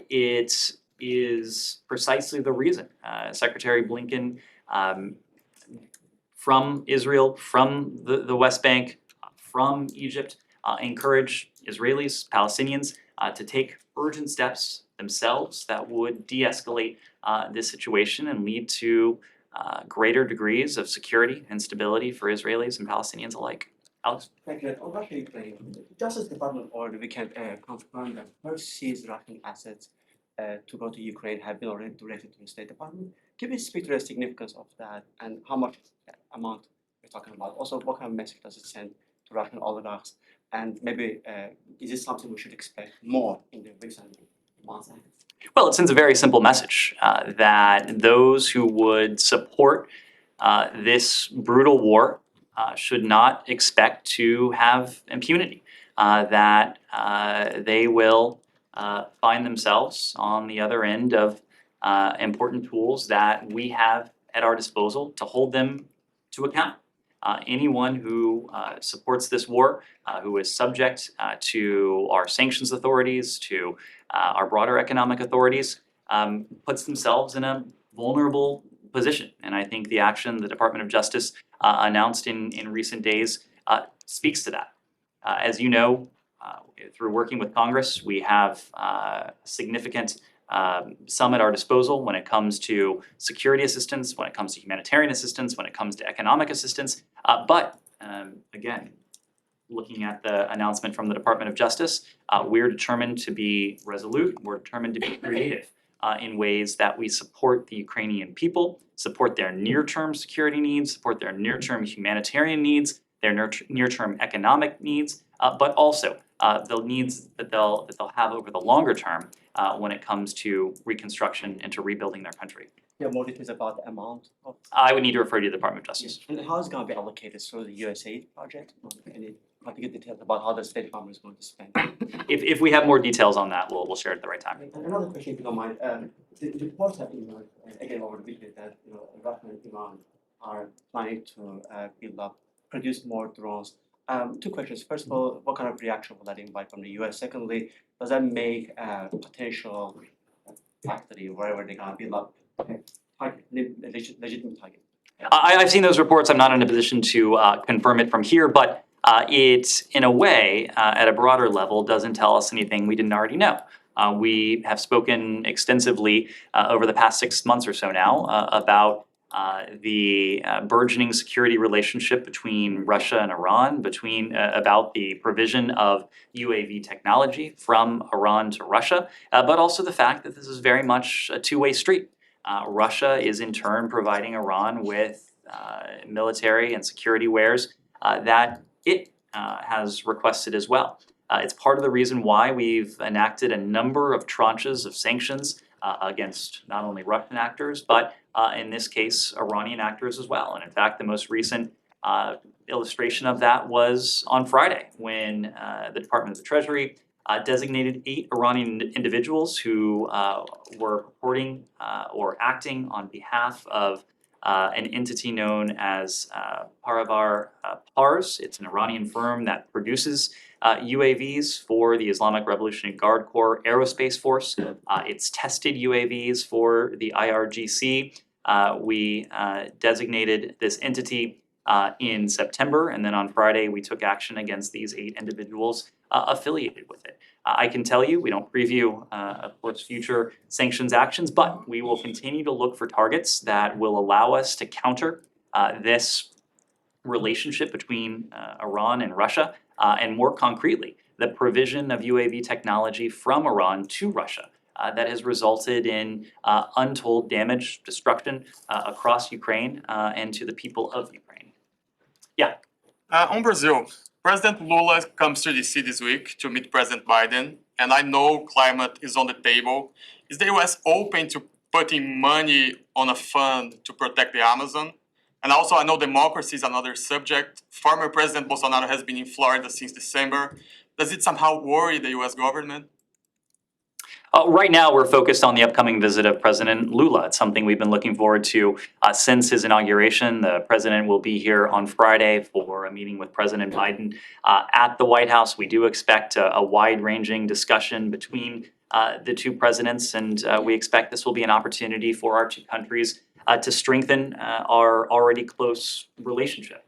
Speaker 1: It is precisely the reason Secretary Blinken from Israel, from the West Bank, from Egypt, encourage Israelis, Palestinians to take urgent steps themselves that would de-escalate this situation and lead to greater degrees of security and stability for Israelis and Palestinians alike. Alex?
Speaker 7: Thank you. On Russia, Ukraine, the Justice Department order, we can confirm that first seized Russian assets to go to Ukraine have been already directed to the State Department. Can you speak to the significance of that and how much amount we're talking about? Also, what kind of message does it send to Russian oligarchs? And maybe is this something we should expect more in the recent months?
Speaker 1: Well, it sends a very simple message that those who would support this brutal war should not expect to have impunity, that they will find themselves on the other end of important tools that we have at our disposal to hold them to account. Anyone who supports this war, who is subject to our sanctions authorities, to our broader economic authorities, puts themselves in a vulnerable position. And I think the action the Department of Justice announced in recent days speaks to that. As you know, through working with Congress, we have significant some at our disposal when it comes to security assistance, when it comes to humanitarian assistance, when it comes to economic assistance. But again, looking at the announcement from the Department of Justice, we're determined to be resolute, we're determined to be creative in ways that we support the Ukrainian people, support their near-term security needs, support their near-term humanitarian needs, their near-term economic needs, but also the needs that they'll have over the longer term when it comes to reconstruction and to rebuilding their country.
Speaker 7: You have more details about the amount of...
Speaker 1: I would need to refer you to the Department of Justice.
Speaker 7: And how is it going to be allocated through the USAID project? Any particular details about how the State Department is going to spend?
Speaker 1: If we have more details on that, we'll share it at the right time.
Speaker 7: And another question, if you don't mind. The reports have emerged again over the weekend that Russia and Iran are planning to produce more drones. Two questions. First of all, what kind of reaction will that invite from the US? Secondly, does that make a potential factory wherever they're going to build up legitimate target?
Speaker 1: I've seen those reports. I'm not in a position to confirm it from here, but it, in a way, at a broader level, doesn't tell us anything we didn't already know. We have spoken extensively over the past 6 months or so now about the burgeoning security relationship between Russia and Iran, about the provision of UAV technology from Iran to Russia, but also the fact that this is very much a two-way street. Russia is in turn providing Iran with military and security wares that it has requested as well. It's part of the reason why we've enacted a number of tranches of sanctions against not only Russian actors, but in this case, Iranian actors as well. And in fact, the most recent illustration of that was on Friday when the Department of the Treasury designated 8 Iranian individuals who were reporting or acting on behalf of an entity known as Paravar Pars. It's an Iranian firm that produces UAVs for the Islamic Revolutionary Guard Corps Aerospace Force. It's tested UAVs for the IRGC. We designated this entity in September, and then on Friday, we took action against these 8 individuals affiliated with it. I can tell you, we don't preview, of course, future sanctions actions, but we will continue to look for targets that will allow us to counter this relationship between Iran and Russia, and more concretely, the provision of UAV technology from Iran to Russia that has resulted in untold damage, destruction across Ukraine and to the people of Ukraine. Yeah.
Speaker 19: On Brazil, President Lula comes to DC this week to meet President Biden, and I know climate is on the table. Is the US open to putting money on a fund to protect the Amazon? And also, I know democracy is another subject. Former President Bolsonaro has been in Florida since December. Does it somehow worry the US government?
Speaker 1: Right now, we're focused on the upcoming visit of President Lula. It's something we've been looking forward to since his inauguration. The president will be here on Friday for a meeting with President Biden at the White House. We do expect a wide-ranging discussion between the two presidents, and we expect this will be an opportunity for our two countries to strengthen our already close relationship.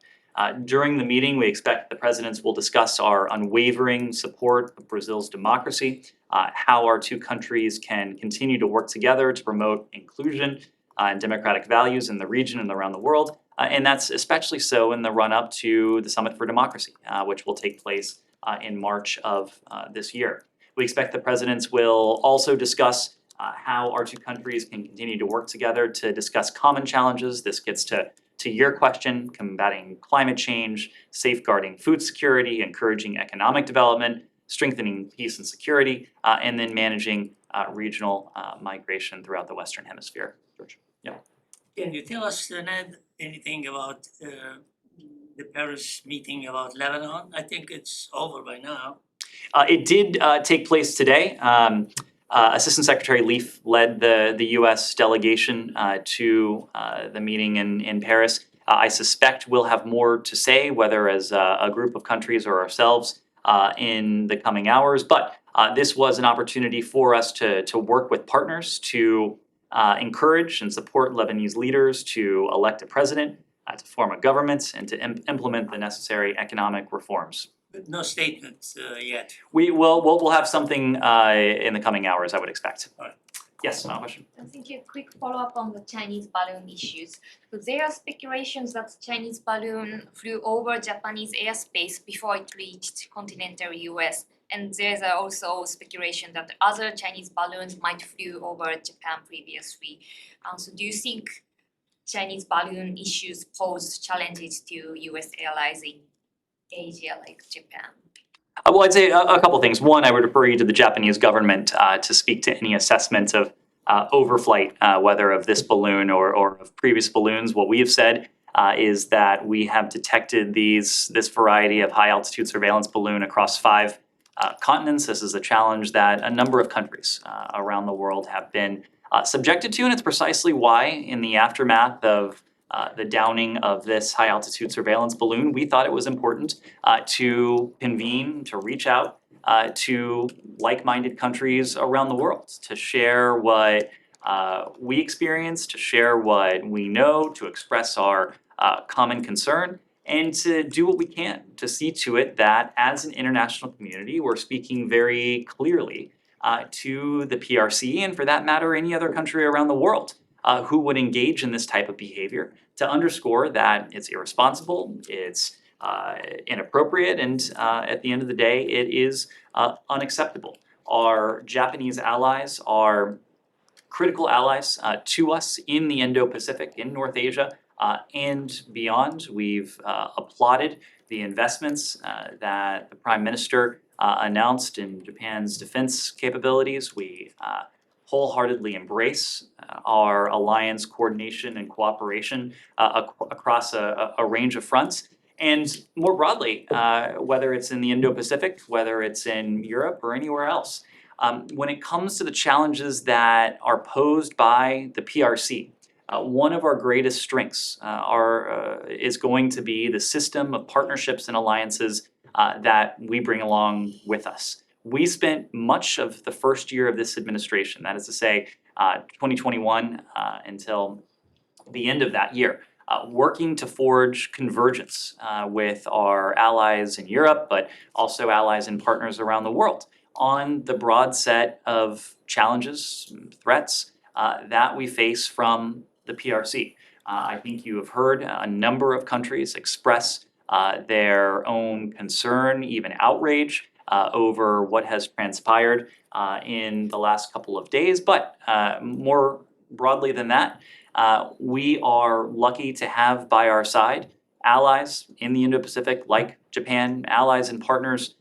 Speaker 1: During the meeting, we expect the presidents will discuss our unwavering support of Brazil's democracy, how our two countries can continue to work together to promote inclusion and democratic values in the region and around the world. And that's especially so in the run-up to the Summit for Democracy, which will take place in March of this year. We expect the presidents will also discuss how our two countries can continue to work together to discuss common challenges. This gets to your question, combating climate change, safeguarding food security, encouraging economic development, strengthening peace and security, and then managing regional migration throughout the Western Hemisphere. George, yeah.
Speaker 20: Can you tell us, Ned, anything about the Paris meeting about Lebanon? I think it's over by now.
Speaker 1: It did take place today. Assistant Secretary Leaf led the U.S. delegation to the meeting in Paris. I suspect we'll have more to say, whether as a group of countries or ourselves, in the coming hours. But this was an opportunity for us to work with partners to encourage and support Lebanese leaders to elect a president, to form a government, and to implement the necessary economic reforms.
Speaker 20: But no statements yet.
Speaker 1: We'll have something in the coming hours, I would expect. Yes, question.
Speaker 21: Thank you. Quick follow-up on the Chinese balloon issues. So there are speculations that Chinese balloon flew over Japanese airspace before it reached continental US. And there's also speculation that other Chinese balloons might flew over Japan previously. So do you think Chinese balloon issues pose challenges to US allies in Asia like Japan?
Speaker 1: Well, I'd say a couple things. One, I would refer you to the Japanese government to speak to any assessment of overflight, whether of this balloon or of previous balloons. What we have said is that we have detected this variety of high-altitude surveillance balloon across 5 continents. This is a challenge that a number of countries around the world have been subjected to, and it's precisely why, in the aftermath of the downing of this high-altitude surveillance balloon, we thought it was important to convene, to reach out to like-minded countries around the world, to share what we experience, to share what we know, to express our common concern, and to do what we can to see to it that as an international community, we're speaking very clearly to the PRC, and for that matter, any other country around the world who would engage in this type of behavior, to underscore that it's irresponsible, it's inappropriate, and at the end of the day, it is unacceptable. Our Japanese allies are critical allies to us in the Indo-Pacific, in North Asia, and beyond. We've applauded the investments that the Prime Minister announced in Japan's defense capabilities. We wholeheartedly embrace our alliance coordination and cooperation across a range of fronts. And more broadly, whether it's in the Indo-Pacific, whether it's in Europe or anywhere else. When it comes to the challenges that are posed by the PRC, one of our greatest strengths is going to be the system of partnerships and alliances that we bring along with us. We spent much of the first year of this administration, that is to say, 2021 until the end of that year, working to forge convergence with our allies in Europe, but also allies and partners around the world on the broad set of challenges, threats that we face from the PRC. I think you have heard a number of countries express their own concern, even outrage, over what has transpired in the last couple of days. But more broadly than that, we are lucky to have by our side allies in the Indo-Pacific like Japan, allies and partners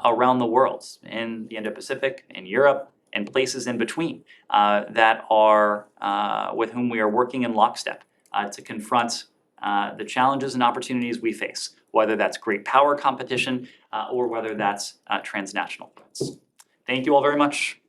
Speaker 1: around the world, in the Indo-Pacific, in Europe, and places in between that are with whom we are working in lockstep to confront the challenges and opportunities we face, whether that's great power competition or whether that's transnational threats. Thank you all very much.